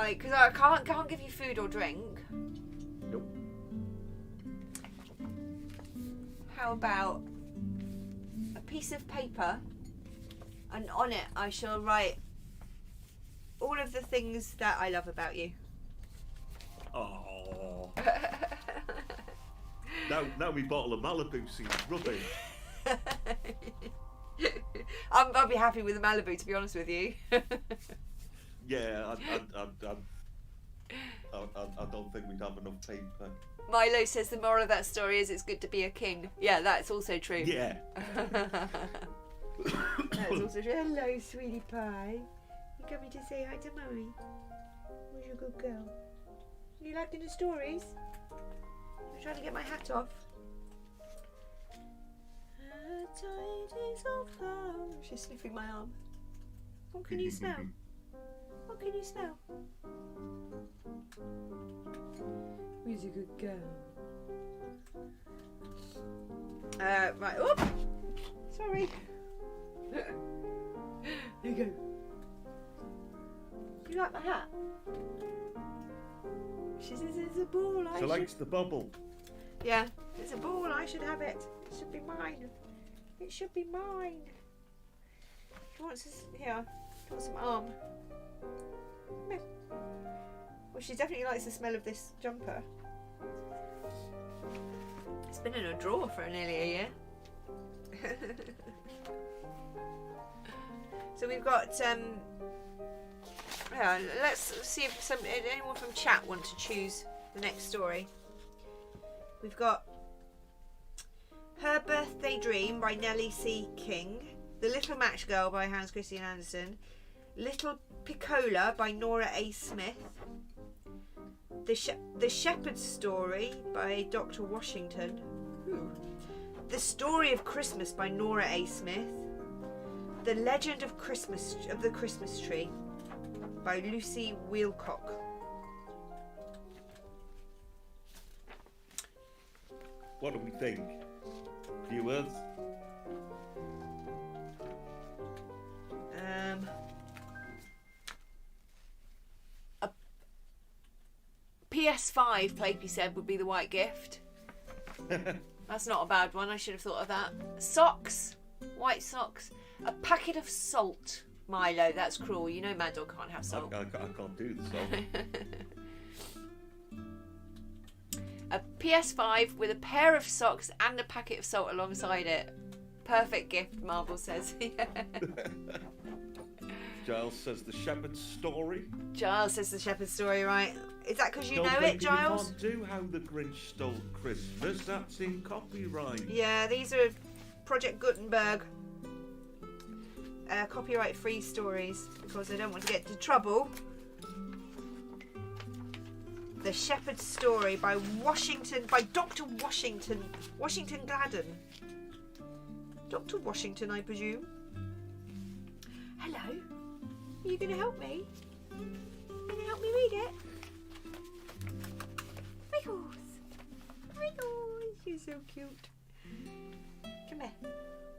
Because I can't give you food or drink. Nope. How about a piece of paper, and on it I shall write all of the things that I love about you. Oh. now my bottle of Malibu seems rubbish. I'll be happy with the Malibu, to be honest with you. Yeah, I don't think we'd have enough paper. Milo says the moral of that story is it's good to be a king. Yeah, that's also true. Yeah. That's also true. Hello, sweetie pie. You coming to say hi to Mummy? Where's your good girl? You liking the stories? I'm trying to get my hat off. She's sniffing my arm. What can you smell? What can you smell? Where's a good girl? Right. Oop! Sorry. There you go. you like my hat? She says it's a ball. She likes the bubble. Yeah, it's a ball. I should have it. It should be mine. It should be mine. She wants this. Here, she wants some arm. Come here. Well, she definitely likes the smell of this jumper. It's been in a drawer for nearly a year. So we've got. Yeah, let's see if anyone from chat want to choose the next story. We've got Her Birthday Dream by Nellie C. King, The Little Match Girl by Hans Christian Andersen, Little Piccola by Nora A. Smith, The Shepherd's Story by Dr. Washington, The Story of Christmas by Nora A. Smith, The Legend of the Christmas Tree by Lucy Wheelcock. What do we think, viewers? A PS5, Plapey said, would be the white gift. That's not a bad one. I should have thought of that. Socks, white socks, a packet of salt. Milo, that's cruel. You know Mad Dog can't have salt. I can't do the salt. A PS5 with a pair of socks and a packet of salt alongside it. Perfect gift, Marvel says. Giles says The Shepherd's Story. Giles says The Shepherd's Story, right? Is that because you know baby, it, Giles? You can't do How the Grinch Stole Christmas. That's in copyright. Yeah, these are Project Gutenberg copyright-free stories because I don't want to get into trouble. The Shepherd's Story by Dr. Washington Gladden. Dr. Washington, I presume. Hello. Are you going to help me? Can you help me read it? Wriggles. Wriggles. You're so cute. Come here.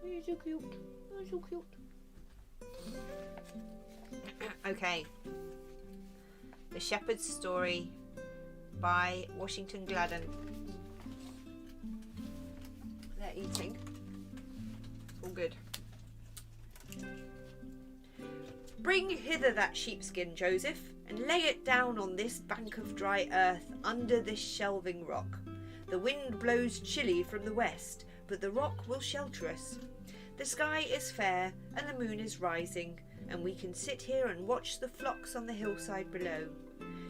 You're so cute. You're so cute. Okay. The Shepherd's Story by Washington Gladden. They're eating. All good. Bring hither that sheepskin, Joseph, and lay it down on this bank of dry earth under this shelving rock. The wind blows chilly from the west, but the rock will shelter us. The sky is fair and the moon is rising, and we can sit here and watch the flocks on the hillside below.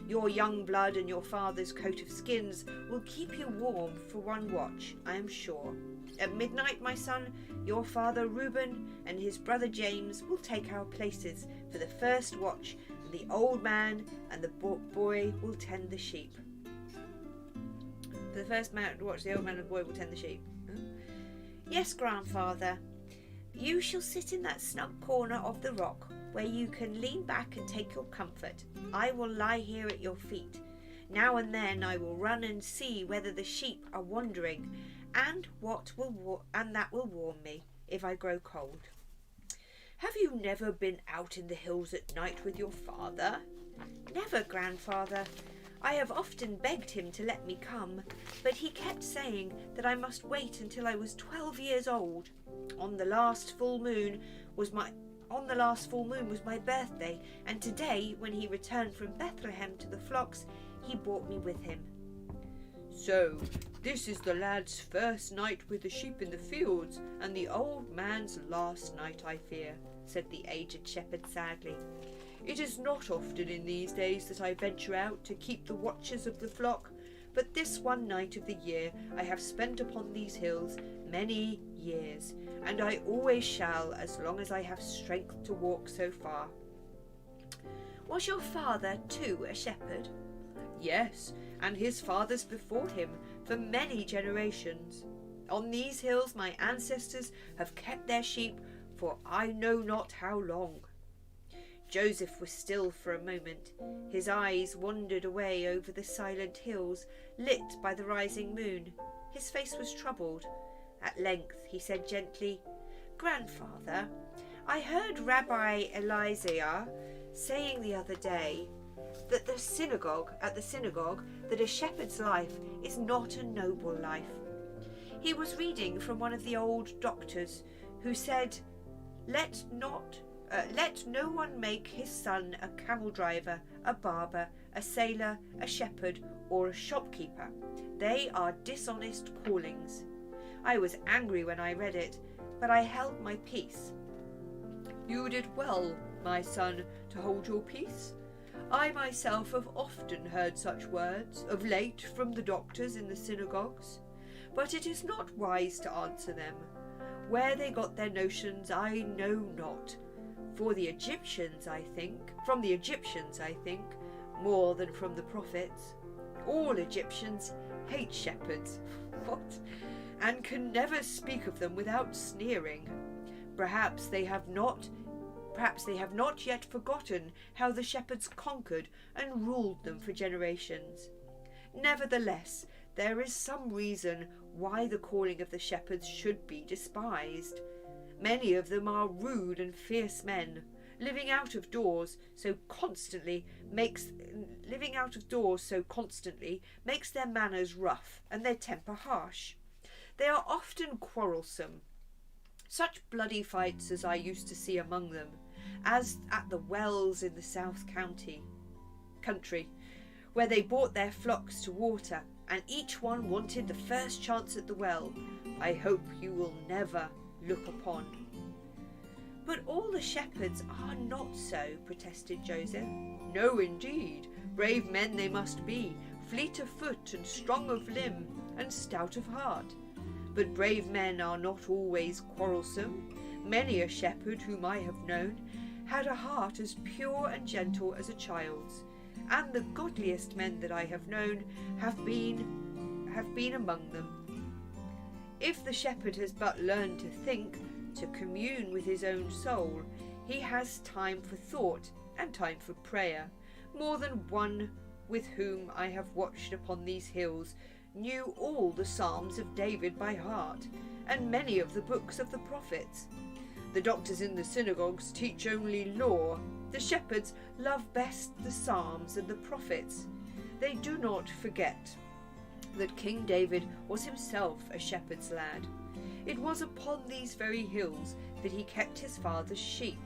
Your young blood and your father's coat of skins will keep you warm for one watch, I am sure. At midnight, my son, your father Reuben and his brother James will take our places for the first watch, and the old man and the boy will tend the sheep. For the first watch, the old man and the boy will tend the sheep. Huh? Yes, grandfather. You shall sit in that snug corner of the rock where you can lean back and take your comfort. I will lie here at your feet. Now and then I will run and see whether the sheep are wandering, and that will warm me if I grow cold. Have you never been out in the hills at night with your father? Never, grandfather. I have often begged him to let me come, but he kept saying that I must wait until I was 12 years old. On the last full moon was my birthday, and today, when he returned from Bethlehem to the flocks, he brought me with him. So, this is the lad's first night with the sheep in the fields, and the old man's last night, I fear, said the aged shepherd sadly. It is not often in these days that I venture out to keep the watches of the flock, but this one night of the year I have spent upon these hills many years, and I always shall as long as I have strength to walk so far. Was your father too a shepherd? Yes, and his fathers before him for many generations. On these hills my ancestors have kept their sheep for I know not how long. Joseph was still for a moment. His eyes wandered away over the silent hills, lit by the rising moon. His face was troubled. At length he said gently, Grandfather, I heard Rabbi Eliezer saying the other day that at the synagogue, that a shepherd's life is not a noble life. He was reading from one of the old doctors who said, let no one make his son a camel driver, a barber, a sailor, a shepherd, or a shopkeeper. They are dishonest callings. I was angry when I read it, but I held my peace. You did well, my son, to hold your peace. I myself have often heard such words of late from the doctors in the synagogues, but it is not wise to answer them. Where they got their notions I know not. From the Egyptians, I think, more than from the prophets. All Egyptians hate shepherds. What? And can never speak of them without sneering. Perhaps they have not yet forgotten how the shepherds conquered and ruled them for generations. Nevertheless, there is some reason why the calling of the shepherds should be despised. Many of them are rude and fierce men. Living out of doors so constantly makes their manners rough and their temper harsh. They are often quarrelsome. Such bloody fights as I used to see among them, as at the wells in the South Country, where they brought their flocks to water, and each one wanted the first chance at the well, I hope you will never look upon. But all the shepherds are not so, protested Joseph. No, indeed. Brave men they must be, fleet of foot and strong of limb and stout of heart. But brave men are not always quarrelsome. Many a shepherd whom I have known had a heart as pure and gentle as a child's, and the godliest men that I have known have been among them. If the shepherd has but learned to think, to commune with his own soul, he has time for thought and time for prayer. More than one with whom I have watched upon these hills knew all the Psalms of David by heart, and many of the books of the prophets. The doctors in the synagogues teach only law. The shepherds love best the Psalms and the prophets. They do not forget that King David was himself a shepherd's lad. It was upon these very hills that he kept his father's sheep.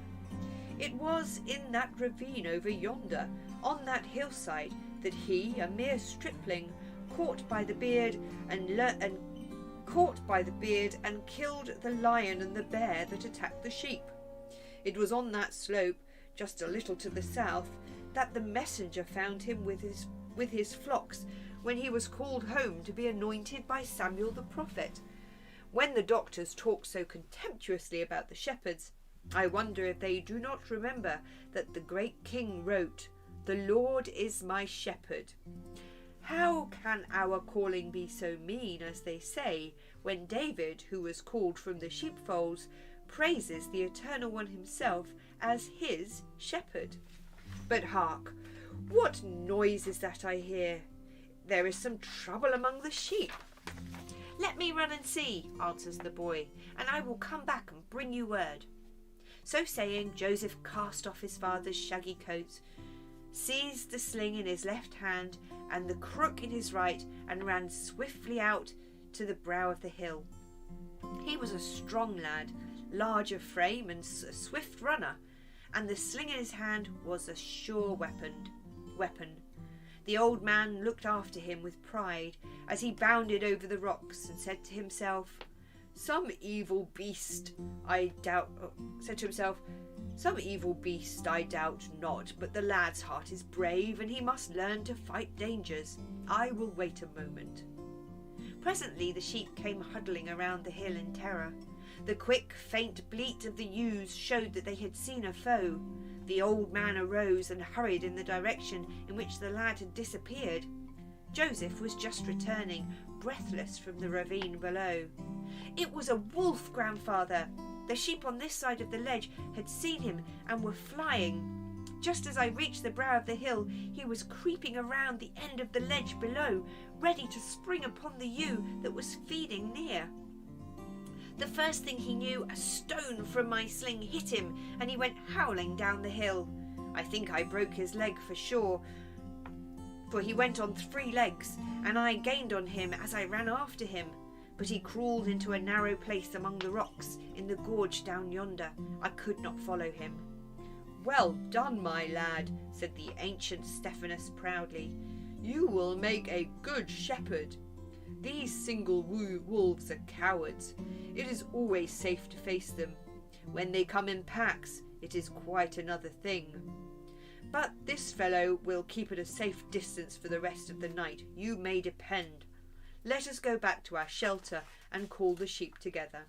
It was in that ravine over yonder, on that hillside, that he, a mere stripling, caught by the beard and killed the lion and the bear that attacked the sheep. It was on that slope, just a little to the south, that the messenger found him with his flocks when he was called home to be anointed by Samuel the prophet. When the doctors talk so contemptuously about the shepherds, I wonder if they do not remember that the great king wrote, "The Lord is my shepherd." How can our calling be so mean, as they say, when David, who was called from the sheepfolds, praises the Eternal One himself as his shepherd? But hark, what noise is that I hear? There is some trouble among the sheep. Let me run and see, answers the boy, and I will come back and bring you word. So saying, Joseph cast off his father's shaggy coat, seized the sling in his left hand and the crook in his right, and ran swiftly out to the brow of the hill. He was a strong lad, large of frame and a swift runner, and the sling in his hand was a sure weapon. The old man looked after him with pride as he bounded over the rocks, and said to himself, Some evil beast, I doubt not, but the lad's heart is brave, and he must learn to fight dangers. I will wait a moment. Presently the sheep came huddling around the hill in terror. The quick, faint bleat of the ewes showed that they had seen a foe. The old man arose and hurried in the direction in which the lad had disappeared. Joseph was just returning, breathless, from the ravine below. It was a wolf, grandfather. The sheep on this side of the ledge had seen him and were flying. Just as I reached the brow of the hill, he was creeping around the end of the ledge below, ready to spring upon the ewe that was feeding near. The first thing he knew, a stone from my sling hit him, and he went howling down the hill. I think I broke his leg for sure, for he went on 3 legs, and I gained on him as I ran after him. But he crawled into a narrow place among the rocks in the gorge down yonder. I could not follow him." "Well done, my lad," said the ancient Stephanus proudly. "You will make a good shepherd. These single wolves are cowards. It is always safe to face them. When they come in packs, it is quite another thing. But this fellow will keep at a safe distance for the rest of the night, you may depend. Let us go back to our shelter and call the sheep together."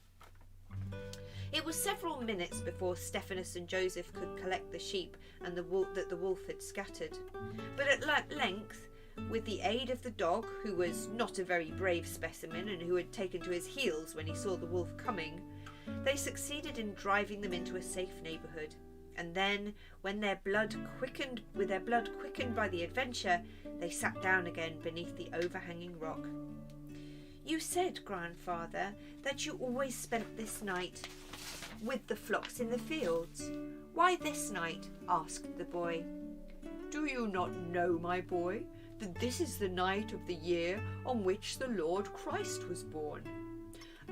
It was several minutes before Stephanus and Joseph could collect the sheep and that the wolf had scattered. But at length, with the aid of the dog, who was not a very brave specimen and who had taken to his heels when he saw the wolf coming, they succeeded in driving them into a safe neighbourhood. And then, when their blood quickened by the adventure, they sat down again beneath the overhanging rock. "You said, grandfather, that you always spent this night with the flocks in the fields. Why this night?" asked the boy. "Do you not know, my boy, that this is the night of the year on which the Lord Christ was born?"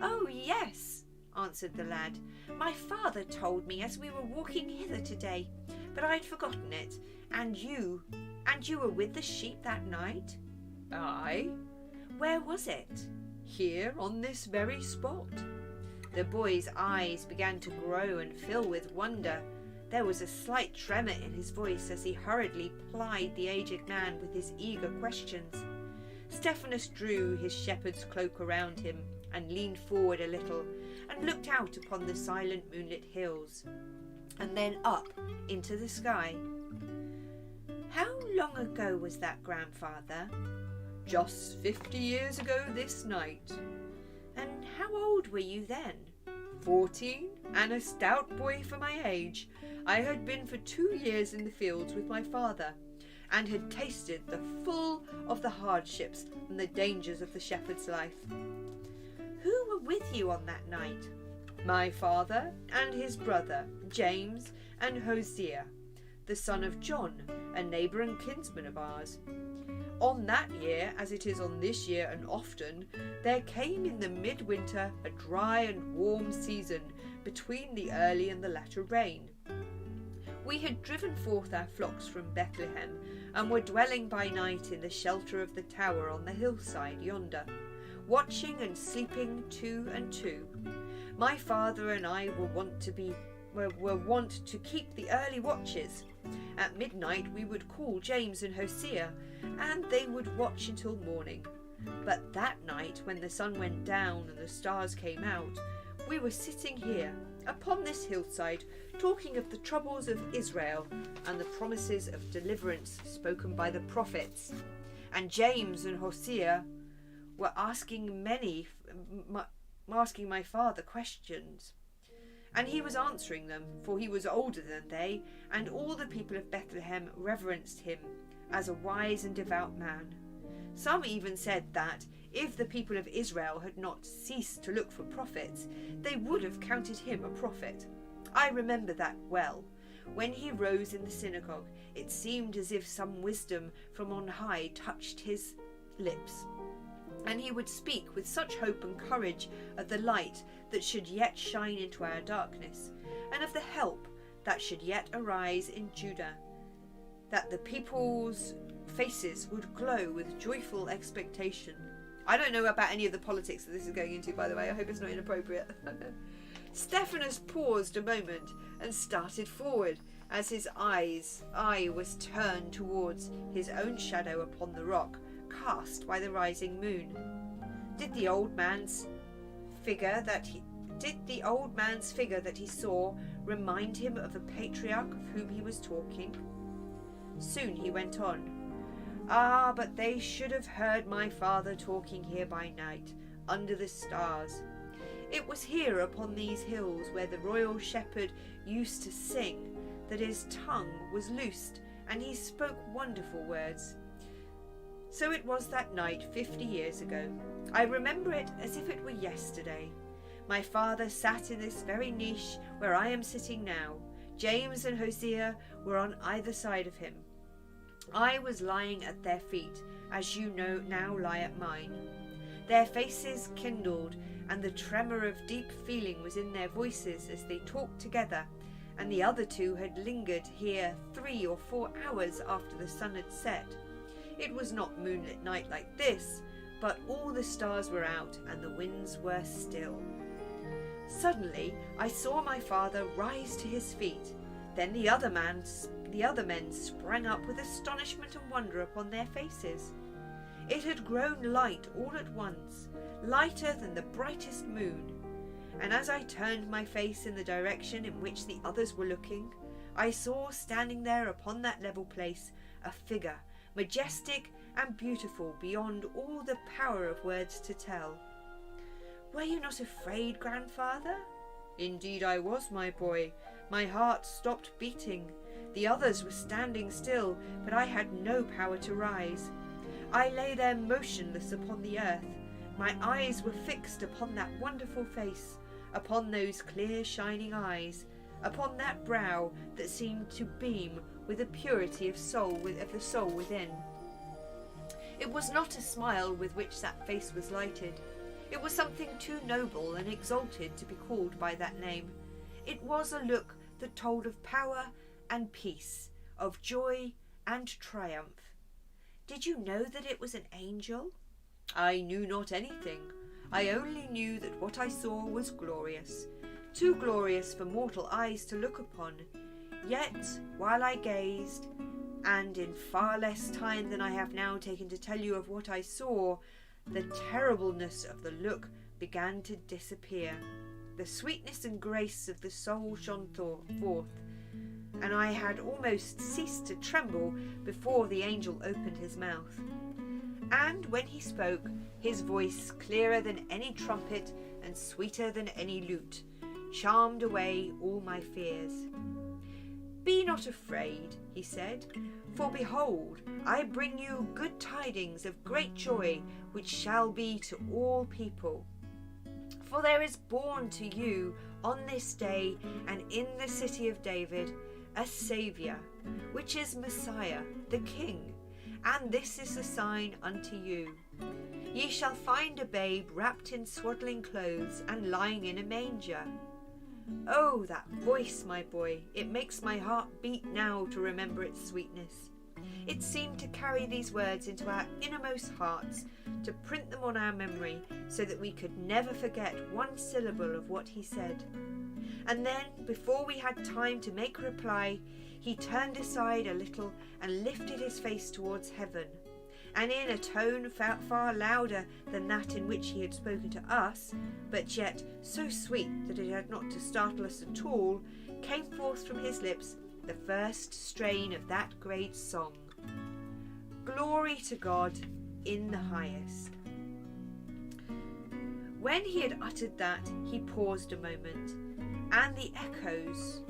"Oh, yes," answered the lad. "My father told me as we were walking hither today, but I'd forgotten it. And you were with the sheep that night?" "Aye." "Where was it?" "Here, on this very spot." The boy's eyes began to grow and fill with wonder. There was a slight tremor in his voice as he hurriedly plied the aged man with his eager questions. Stephanus drew his shepherd's cloak around him and leaned forward a little and looked out upon the silent moonlit hills, and then up into the sky. "How long ago was that, grandfather?" "Just 50 years ago this night." "And how old were you then?" 14, and a stout boy for my age. I had been for 2 years in the fields with my father, and had tasted the full of the hardships and the dangers of the shepherd's life." "Who were with you on that night?" "My father and his brother, James and Hosea, the son of John, a neighbour and kinsman of ours. On that year, as it is on this year and often, there came in the midwinter a dry and warm season between the early and the latter rain. We had driven forth our flocks from Bethlehem, and were dwelling by night in the shelter of the tower on the hillside yonder, watching and sleeping 2 and 2. My father and I were wont to keep the early watches. At midnight we would call James and Hosea, and they would watch until morning. But that night, when the sun went down and the stars came out, we were sitting here, upon this hillside, talking of the troubles of Israel and the promises of deliverance spoken by the prophets. And James and Hosea were asking my father questions. And he was answering them, for he was older than they, and all the people of Bethlehem reverenced him as a wise and devout man. Some even said that, if the people of Israel had not ceased to look for prophets, they would have counted him a prophet. I remember that well. When he rose in the synagogue, it seemed as if some wisdom from on high touched his lips, and he would speak with such hope and courage of the light that should yet shine into our darkness, and of the help that should yet arise in Judah, that the people's faces would glow with joyful expectation. I don't know about any of the politics that this is going into, by the way. I hope it's not inappropriate. Stephanus paused a moment and started forward as his eye was turned towards his own shadow upon the rock, cast by the rising moon. Did the old man's figure that he saw remind him of the patriarch of whom he was talking? Soon he went on. Ah, but they should have heard my father talking here by night, under the stars. It was here upon these hills where the royal shepherd used to sing that his tongue was loosed and he spoke wonderful words. So it was that night 50 years ago. I remember it as if it were yesterday. My father sat in this very niche where I am sitting now, James and Hosea were on either side of him. I was lying at their feet, as you know now lie at mine. Their faces kindled, and the tremor of deep feeling was in their voices as they talked together, and the other two had lingered here 3 or 4 hours after the sun had set. It was not moonlit night like this, but all the stars were out and the winds were still. Suddenly I saw my father rise to his feet. Then the other men sprang up with astonishment and wonder upon their faces. It had grown light all at once, lighter than the brightest moon. And as I turned my face in the direction in which the others were looking, I saw standing there upon that level place a figure, majestic and beautiful beyond all the power of words to tell. "Were you not afraid, grandfather?" "Indeed I was, my boy. My heart stopped beating. The others were standing still, but I had no power to rise. I lay there motionless upon the earth. My eyes were fixed upon that wonderful face, upon those clear shining eyes, upon that brow that seemed to beam with the purity of the soul within. It was not a smile with which that face was lighted. It was something too noble and exalted to be called by that name. It was a look that told of power and peace, of joy and triumph. Did you know that it was an angel?" "I knew not anything. I only knew that what I saw was glorious, too glorious for mortal eyes to look upon. Yet, while I gazed, and in far less time than I have now taken to tell you of what I saw, the terribleness of the look began to disappear. The sweetness and grace of the soul shone forth, and I had almost ceased to tremble before the angel opened his mouth. And when he spoke, his voice, clearer than any trumpet and sweeter than any lute, charmed away all my fears. "Be not afraid," he said, "for behold, I bring you good tidings of great joy, which shall be to all people. For there is born to you on this day, and in the city of David, a Saviour, which is Messiah, the King. And this is a sign unto you. Ye shall find a babe wrapped in swaddling clothes and lying in a manger." Oh, that voice, my boy! It makes my heart beat now to remember its sweetness. It seemed to carry these words into our innermost hearts, to print them on our memory, so that we could never forget one syllable of what he said. And then, before we had time to make a reply, he turned aside a little and lifted his face towards heaven, and in a tone far louder than that in which he had spoken to us, but yet so sweet that it had not to startle us at all, came forth from his lips the first strain of that great song, "Glory to God in the highest." When he had uttered that, he paused a moment, and the echoes,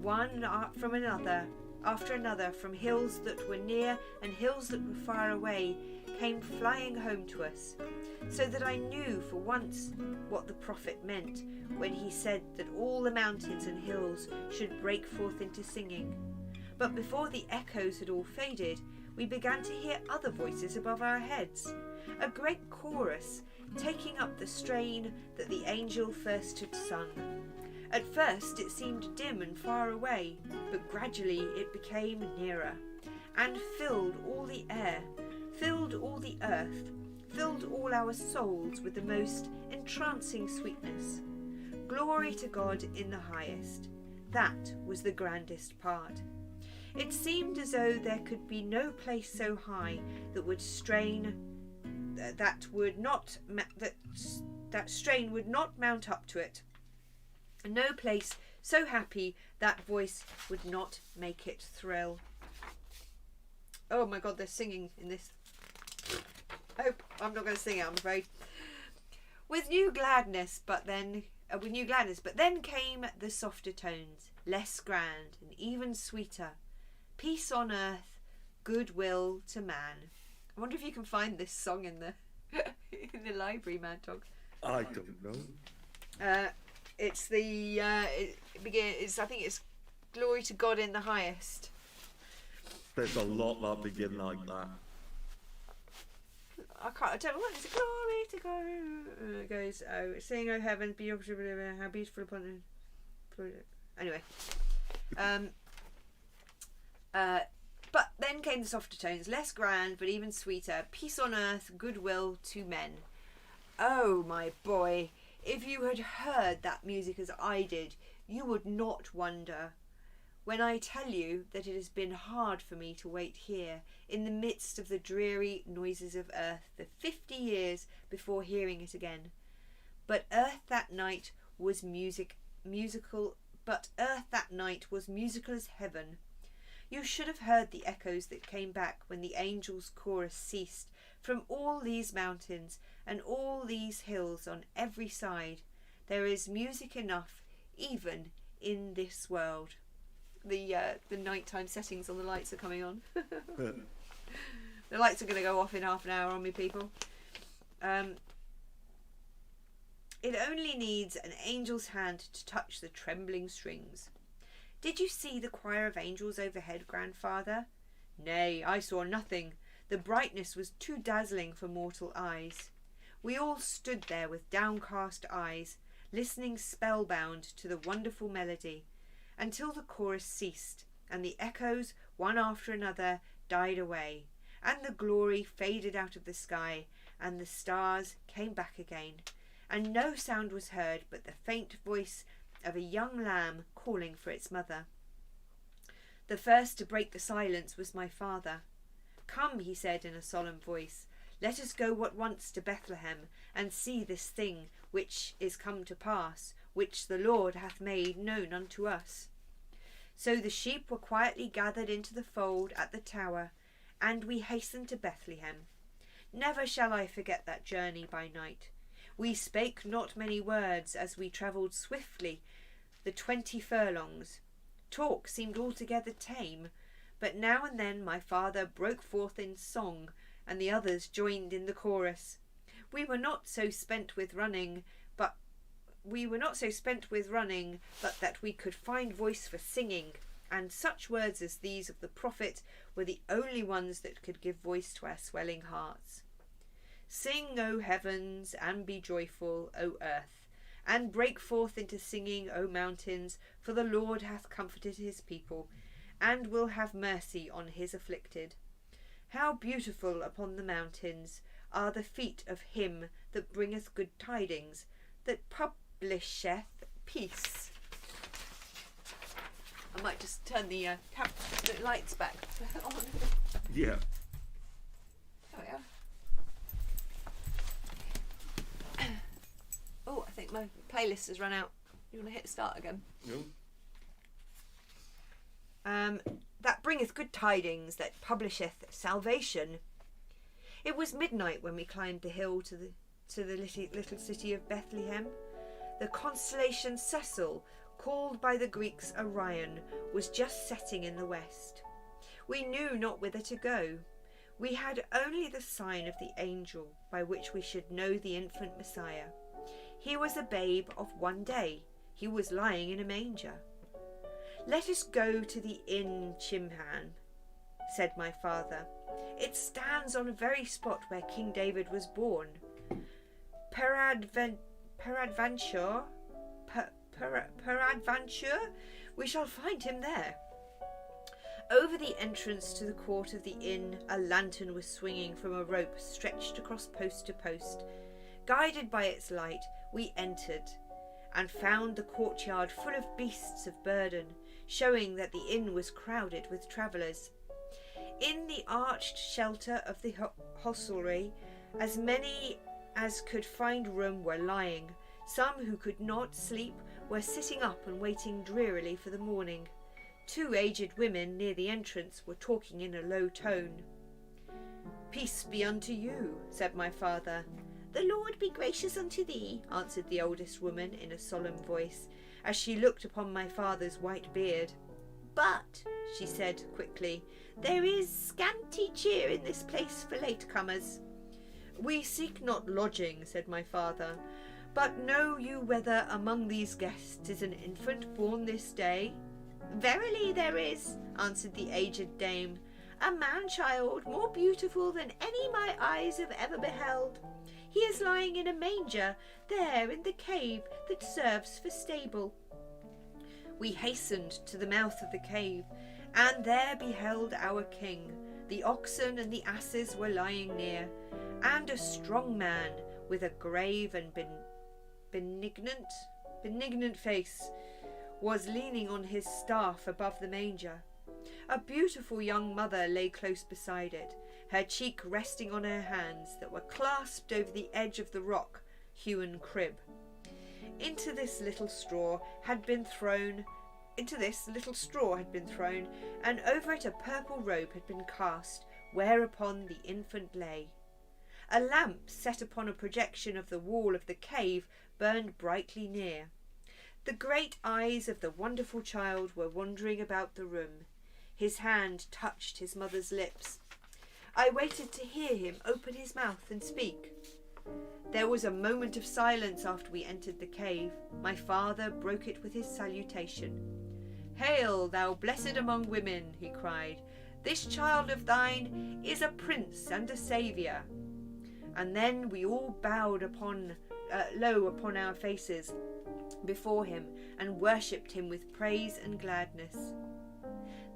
one from another, after another, from hills that were near and hills that were far away, came flying home to us, so that I knew for once what the prophet meant when he said that all the mountains and hills should break forth into singing. But before the echoes had all faded, we began to hear other voices above our heads, a great chorus taking up the strain that the angel first had sung. At first it seemed dim and far away, but gradually it became nearer, and filled all the air, filled all the earth, filled all our souls with the most entrancing sweetness. Glory to God in the highest. That was the grandest part. It seemed as though there could be no place so high that would strain that strain would not mount up to it. No place so happy that voice would not make it thrill. Oh my God, they're singing in this. Oh, I'm not going to sing it, I'm afraid. With new gladness, but then came the softer tones, less grand and even sweeter. Peace on earth, goodwill to man. I wonder if you can find this song in the in the library, Mad Dog. I don't know. It's the I think it's Glory to God in the highest. There's a lot that begin like that. I don't know what it's glory to God. It goes, oh, sing, oh heaven, beautiful, how beautiful upon it. Anyway. But then came the softer tones, less grand, but even sweeter. Peace on earth, goodwill to men. Oh, my boy, if you had heard that music as I did, you would not wonder. When I tell you that it has been hard for me to wait here, in the midst of the dreary noises of earth, for 50 years before hearing it again. But earth that night was musical as heaven. You should have heard the echoes that came back when the angels' chorus ceased from all these mountains and all these hills on every side. There is music enough even in this world. The nighttime settings on the lights are coming on. The lights are going to go off in half an hour on me, people. It only needs an angel's hand to touch the trembling strings. Did you see the choir of angels overhead, grandfather? Nay, I saw nothing. The brightness was too dazzling for mortal eyes. We all stood there with downcast eyes, listening spellbound to the wonderful melody, until the chorus ceased, and the echoes, one after another, died away, and the glory faded out of the sky, and the stars came back again, and no sound was heard but the faint voice of a young lamb calling for its mother. The first to break the silence was my father. Come, he said in a solemn voice, let us go at once to Bethlehem, and see this thing which is come to pass, which the Lord hath made known unto us. So the sheep were quietly gathered into the fold at the tower, and we hastened to Bethlehem. Never shall I forget that journey by night. We spake not many words as we travelled swiftly the 20 furlongs. Talk seemed altogether tame, but now and then my father broke forth in song, and the others joined in the chorus. We were not so spent with running, but that we could find voice for singing, and such words as these of the prophet were the only ones that could give voice to our swelling hearts. Sing, O heavens, and be joyful, O earth, and break forth into singing, O mountains, for the Lord hath comforted his people, and will have mercy on his afflicted. How beautiful upon the mountains are the feet of him that bringeth good tidings, that publisheth peace. I might just turn the lights back on. Yeah. Oh yeah. Oh, I think my playlist has run out. You want to hit start again? No. That bringeth good tidings, that publisheth salvation. It was midnight when we climbed the hill to the little city of Bethlehem. The constellation Cecil, called by the Greeks Orion, was just setting in the west. We knew not whither to go. We had only the sign of the angel by which we should know the infant Messiah. He was a babe of 1 day. He was lying in a manger. Let us go to the inn Chimham, said my father. It stands on the very spot where King David was born. Peradventure, we shall find him there. Over the entrance to the court of the inn, a lantern was swinging from a rope stretched across post to post. Guided by its light, we entered and found the courtyard full of beasts of burden, showing that the inn was crowded with travellers. In the arched shelter of the hostelry, as many as could find room were lying. Some who could not sleep were sitting up and waiting drearily for the morning. 2 aged women near the entrance were talking in a low tone. Peace be unto you, said my father. The Lord be gracious unto thee, answered the oldest woman in a solemn voice, as she looked upon my father's white beard. But, she said quickly, there is scanty cheer in this place for latecomers. We seek not lodging, said my father, but know you whether among these guests is an infant born this day? Verily there is, answered the aged dame, a man-child more beautiful than any my eyes have ever beheld. He is lying in a manger, there in the cave that serves for stable. We hastened to the mouth of the cave, and there beheld our king. The oxen and the asses were lying near, and a strong man with a grave and benignant face was leaning on his staff above the manger. A beautiful young mother lay close beside it, her cheek resting on her hands that were clasped over the edge of the rock-hewn crib. Into this little straw had been thrown, and over it a purple robe had been cast, whereupon the infant lay. A lamp set upon a projection of the wall of the cave burned brightly near. The great eyes of the wonderful child were wandering about the room. His hand touched his mother's lips. I waited to hear him open his mouth and speak. There was a moment of silence after we entered the cave. My father broke it with his salutation. "Hail, thou blessed among women," he cried. "This child of thine is a prince and a saviour." And then we all bowed low upon our faces before him and worshipped him with praise and gladness.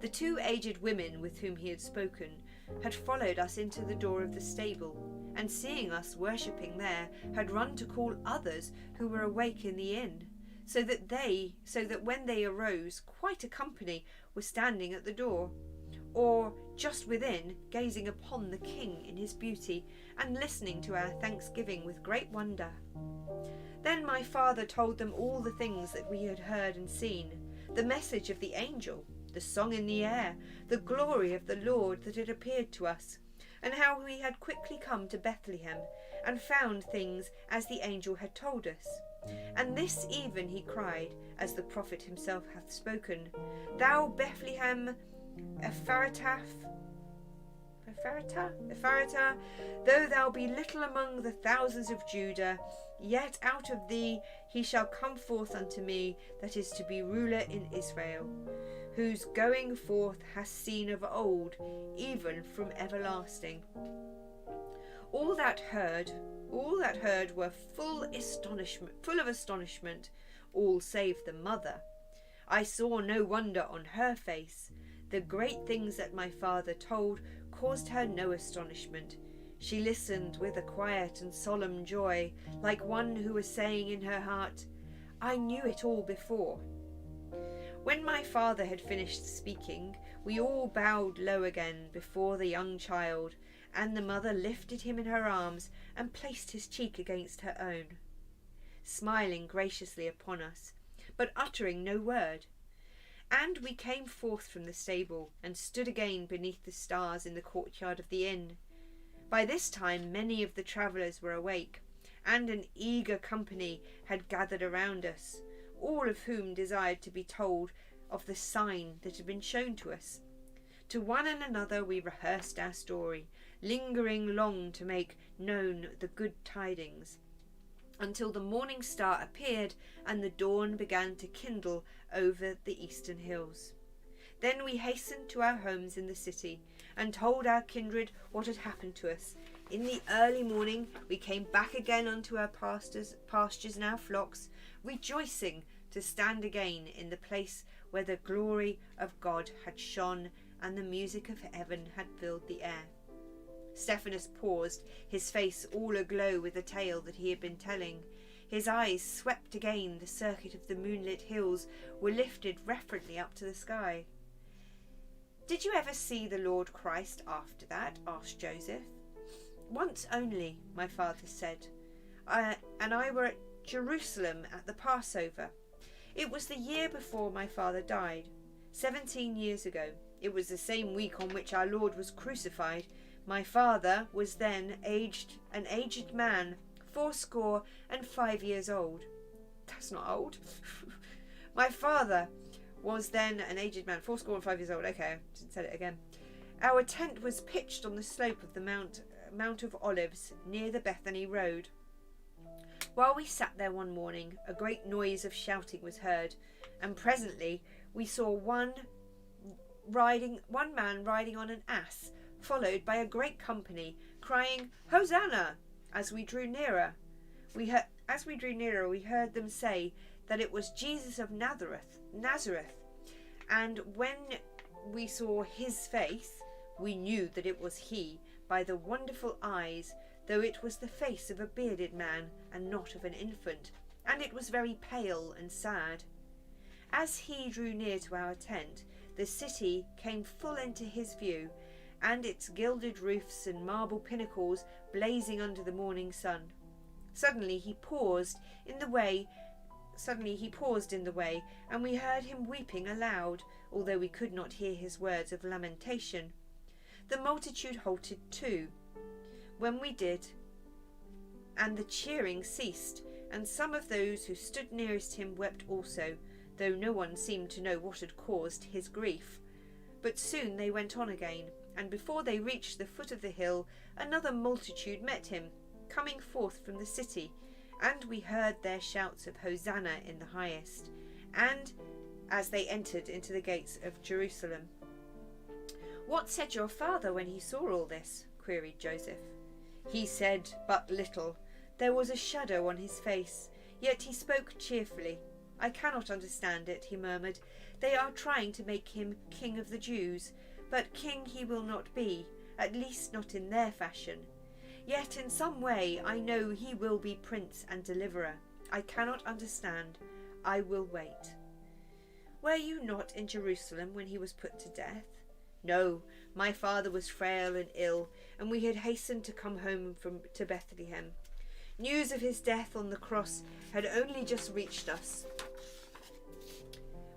The two aged women with whom he had spoken had followed us into the door of the stable, and seeing us worshipping there, had run to call others who were awake in the inn, so that when they arose, quite a company were standing at the door, or just within, gazing upon the king in his beauty, and listening to our thanksgiving with great wonder. Then my father told them all the things that we had heard and seen, the message of the angel, the song in the air, the glory of the Lord that had appeared to us, and how we had quickly come to Bethlehem, and found things as the angel had told us. And this even he cried, as the prophet himself hath spoken, "Thou Bethlehem Ephratah, though thou be little among the thousands of Judah, yet out of thee he shall come forth unto me that is to be ruler in Israel, whose going forth has seen of old, even from everlasting." All that heard were full of astonishment, all save the mother. I saw no wonder on her face. The great things that my father told caused her no astonishment. She listened with a quiet and solemn joy, like one who was saying in her heart, "I knew it all before." When my father had finished speaking, we all bowed low again before the young child, and the mother lifted him in her arms and placed his cheek against her own, smiling graciously upon us, but uttering no word. And we came forth from the stable and stood again beneath the stars in the courtyard of the inn. By this time many of the travellers were awake, and an eager company had gathered around us, all of whom desired to be told of the sign that had been shown to us. To one and another we rehearsed our story, lingering long to make known the good tidings, until the morning star appeared and the dawn began to kindle over the eastern hills. Then we hastened to our homes in the city and told our kindred what had happened to us. In the early morning we came back again unto our pastures and our flocks, rejoicing to stand again in the place where the glory of God had shone and the music of heaven had filled the air. Stephanus paused, his face all aglow with the tale that he had been telling. His eyes swept again the circuit of the moonlit hills, were lifted reverently up to the sky. "Did you ever see the Lord Christ after that?" asked Joseph. "Once only," my father said. And I were at Jerusalem at the Passover. It was the year before my father died, 17 years ago. It was the same week on which our Lord was crucified. My father was then an aged man, 85 years old. That's not old. My father was then an aged man, 85 years old. Okay, I said it again. Our tent was pitched on the slope of the Mount of Olives near the Bethany road. While we sat there one morning, a great noise of shouting was heard, and presently we saw one man riding on an ass, followed by a great company, crying, "Hosanna!" As we drew nearer, we heard them say that it was Jesus of Nazareth. And when we saw his face, we knew that it was he, by the wonderful eyes, though it was the face of a bearded man, and not of an infant, and it was very pale and sad. As he drew near to our tent, the city came full into his view, and its gilded roofs and marble pinnacles blazing under the morning sun. Suddenly he paused in the way, and we heard him weeping aloud, although we could not hear his words of lamentation. The multitude halted too, when we did, and the cheering ceased, and some of those who stood nearest him wept also, though no one seemed to know what had caused his grief. But soon they went on again, and before they reached the foot of the hill, another multitude met him, coming forth from the city, and we heard their shouts of Hosanna in the highest, and as they entered into the gates of Jerusalem. "What said your father when he saw all this?" queried Joseph. "He said but little. There was a shadow on his face, yet he spoke cheerfully. I cannot understand it," he murmured. "They are trying to make him king of the Jews, but king he will not be, at least not in their fashion. Yet in some way I know he will be prince and deliverer. I cannot understand. I will wait." "Were you not in Jerusalem when he was put to death?" "No, my father was frail and ill, and we had hastened to come home to Bethlehem. News of his death on the cross had only just reached us,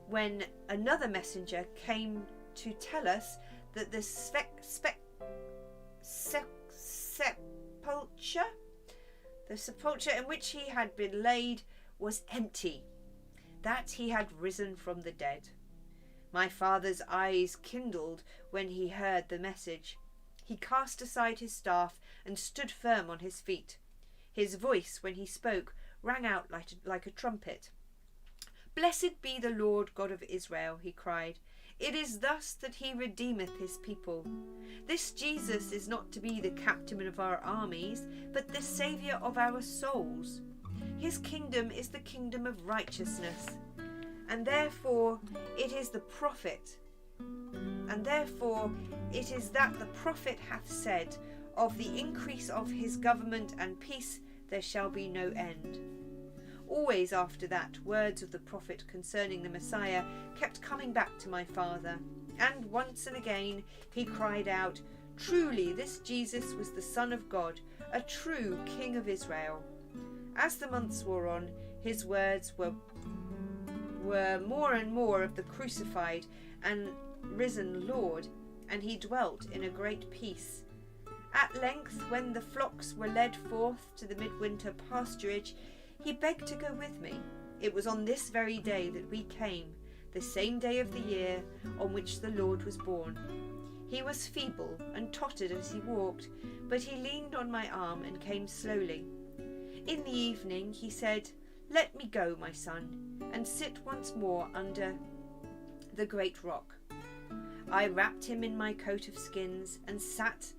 when another messenger came to tell us that the sepulchre in which he had been laid was empty, that he had risen from the dead. My father's eyes kindled when he heard the message. He cast aside his staff and stood firm on his feet. His voice, when he spoke, rang out like a trumpet. "Blessed be the Lord God of Israel," he cried. "It is thus that he redeemeth his people. This Jesus is not to be the captain of our armies, but the Saviour of our souls. His kingdom is the kingdom of righteousness, and therefore it is that the prophet hath said, of the increase of his government and peace there shall be no end." Always after that, words of the prophet concerning the Messiah kept coming back to my father, and once and again he cried out, "Truly this Jesus was the Son of God, a true King of Israel." As the months wore on, his words were more and more of the crucified and risen Lord, and he dwelt in a great peace. At length, when the flocks were led forth to the midwinter pasturage, he begged to go with me. It was on this very day that we came, the same day of the year on which the Lord was born. He was feeble and tottered as he walked, but he leaned on my arm and came slowly. In the evening he said, "Let me go, my son, and sit once more under the great rock." I wrapped him in my coat of skins and sat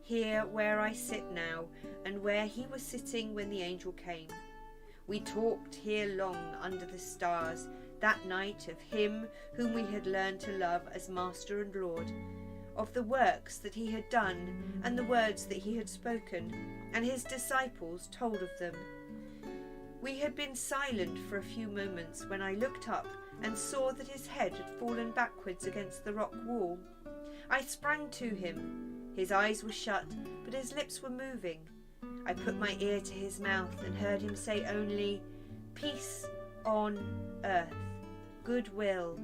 here where I sit now, and where he was sitting when the angel came. We talked here long under the stars that night of him whom we had learned to love as Master and Lord, of the works that he had done and the words that he had spoken, and his disciples told of them. We had been silent for a few moments when I looked up and saw that his head had fallen backwards against the rock wall. I sprang to him. His eyes were shut, but his lips were moving. I put my ear to his mouth and heard him say only, "Peace on earth, goodwill."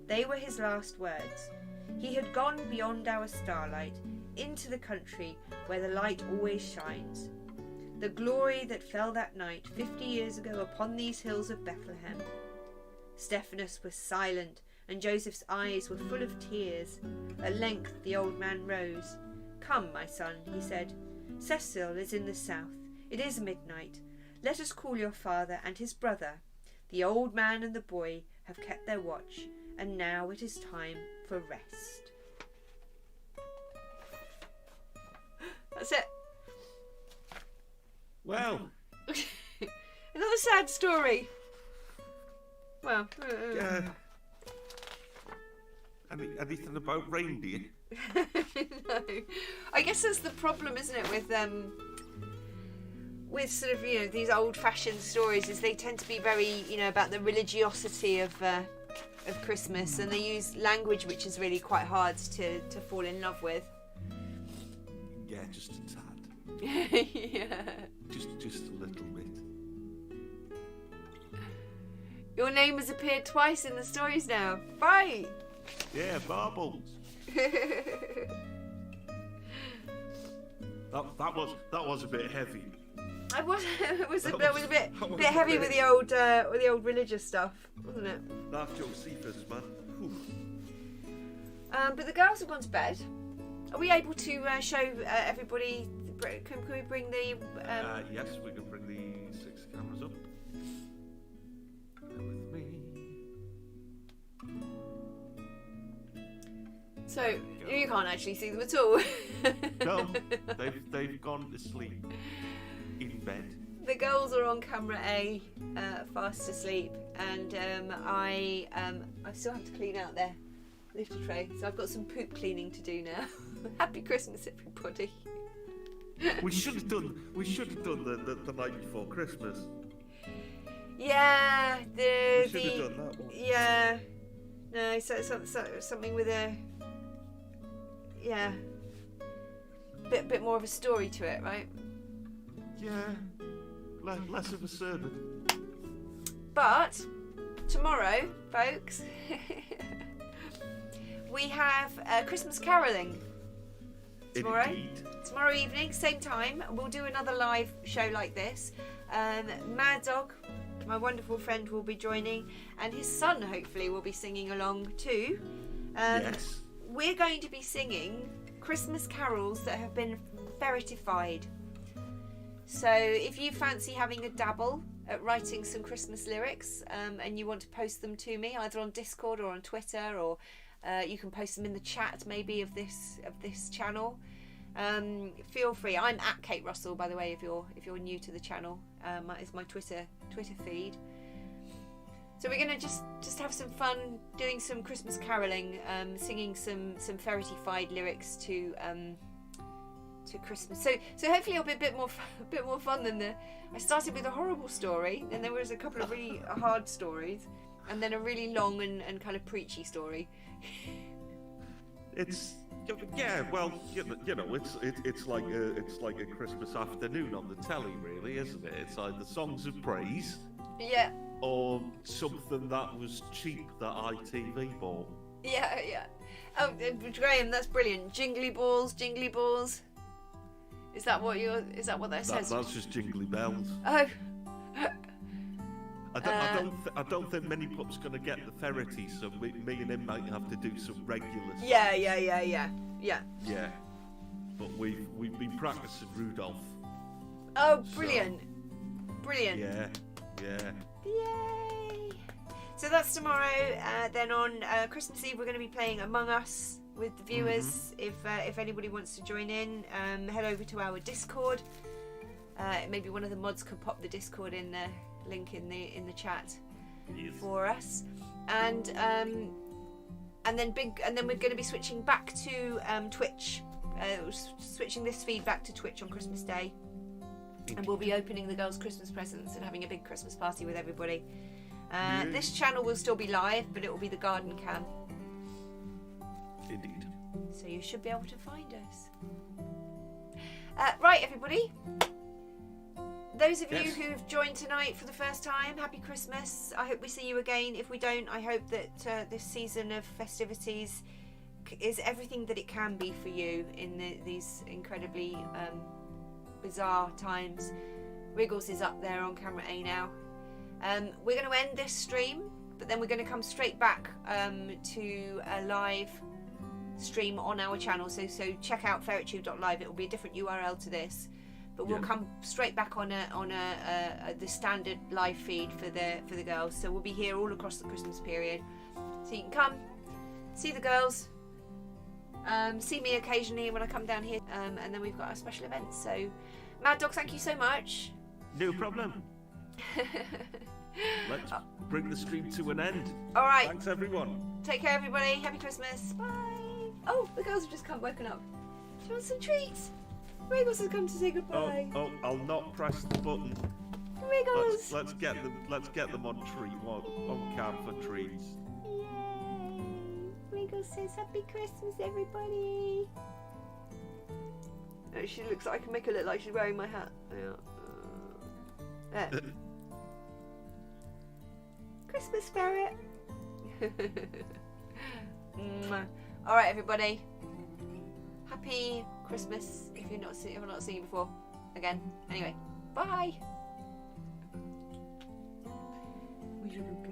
They were his last words. He had gone beyond our starlight, into the country where the light always shines. The glory that fell that night 50 years ago upon these hills of Bethlehem. Stephanus was silent, and Joseph's eyes were full of tears. At length the old man rose. "Come, my son," he said. "Cecil is in the south. It is midnight. Let us call your father and his brother." The old man and the boy have kept their watch, and now it is time for rest. That's it. Well, Another sad story. Well, yeah. Anything about reindeer? no. I guess that's the problem, isn't it, with sort of, you know, these old-fashioned stories, is they tend to be very, you know, about the religiosity of Christmas, and they use language which is really quite hard to fall in love with. Yeah, just a tad. Yeah. Just a little bit. Your name has appeared twice in the stories now. Right. Yeah, Barbles. That was a bit heavy. It was a bit that was heavy a with bit- the old religious stuff, wasn't it? That's Josephus, man. Whew. But the girls have gone to bed. Are we able to show everybody? Can we bring the? Yes, we can bring the 6 cameras up. Bear with me. So you can't actually see them at all. No, they've gone to sleep in bed. The girls are on camera A, fast asleep, and I still have to clean out their litter tray, so I've got some poop cleaning to do now. Happy Christmas, everybody. We should have done the night before Christmas. Yeah, We should have done that one. yeah, no, so something with a bit more of a story to it, right? Yeah, less of a sermon. But tomorrow, folks, we have Christmas caroling. Tomorrow. Indeed. Tomorrow evening, same time, we'll do another live show like this. Mad Dog, my wonderful friend, will be joining, and his son hopefully will be singing along too. Yes. We're going to be singing Christmas carols that have been ferretified. So if you fancy having a dabble at writing some Christmas lyrics, and you want to post them to me either on Discord or on Twitter, or you can post them in the chat maybe of this channel. Feel free. I'm at Kate Russell, by the way, if you're new to the channel. Is my Twitter feed. So we're gonna just have some fun doing some Christmas caroling, singing some ferretified lyrics to Christmas. So hopefully it'll be a bit more fun than I started with a horrible story, then there was a couple of really hard stories, and then a really long and kind of preachy story. It's well, you know, it's like a Christmas afternoon on the telly, really, isn't it? It's like the songs of praise, Yeah. or something that was cheap that ITV bought. Yeah. Oh, Graham, that's brilliant. Jingly balls. Is that what that says? That's just Jingly Bells. Oh. I don't think many pup's gonna get the ferrety, so me and him might have to do some regular stuff. Yeah. Yeah. But we've been practicing Rudolph. Oh, brilliant. Yeah. Yay! So that's tomorrow. Then on Christmas Eve, we're going to be playing Among Us with the viewers. If anybody wants to join in, head over to our Discord. Maybe one of the mods could pop the Discord in the link in the chat for us. And then we're going to be switching back to Twitch. Switching this feed back to Twitch on Christmas Day. And we'll be opening the girls' Christmas presents and having a big Christmas party with everybody. This channel will still be live, but it will be the garden cam. Indeed. So you should be able to find us. Right, everybody. Those of you who've joined tonight for the first time, happy Christmas. I hope we see you again. If we don't, I hope that this season of festivities is everything that it can be for you in these incredibly bizarre times. Wriggles is up there on camera A now. We're going to end this stream, but then we're going to come straight back to a live stream on our channel. So check out ferrettube.live. It will be a different URL to this, but we'll Yeah. come straight back on the standard live feed for the girls. So we'll be here all across the Christmas period, so you can come see the girls, see me occasionally when I come down here, and then we've got our special events. So, Mad Dog, thank you so much. No problem. Let's bring the stream to an end. All right, Thanks, everyone. take care, everybody. Happy Christmas. Bye. Oh, the girls have just woken up. Do you want some treats? Wriggles has come to say goodbye. Oh, I'll not press the button. Wriggles. Let's get them on cam for treats. Yay. Wriggles says Happy Christmas, everybody. Oh, she looks like I can make her look like she's wearing my hat. There. Christmas ferret. All right, everybody. Happy Christmas if you've not seen you before. Again. Anyway, bye. We should go.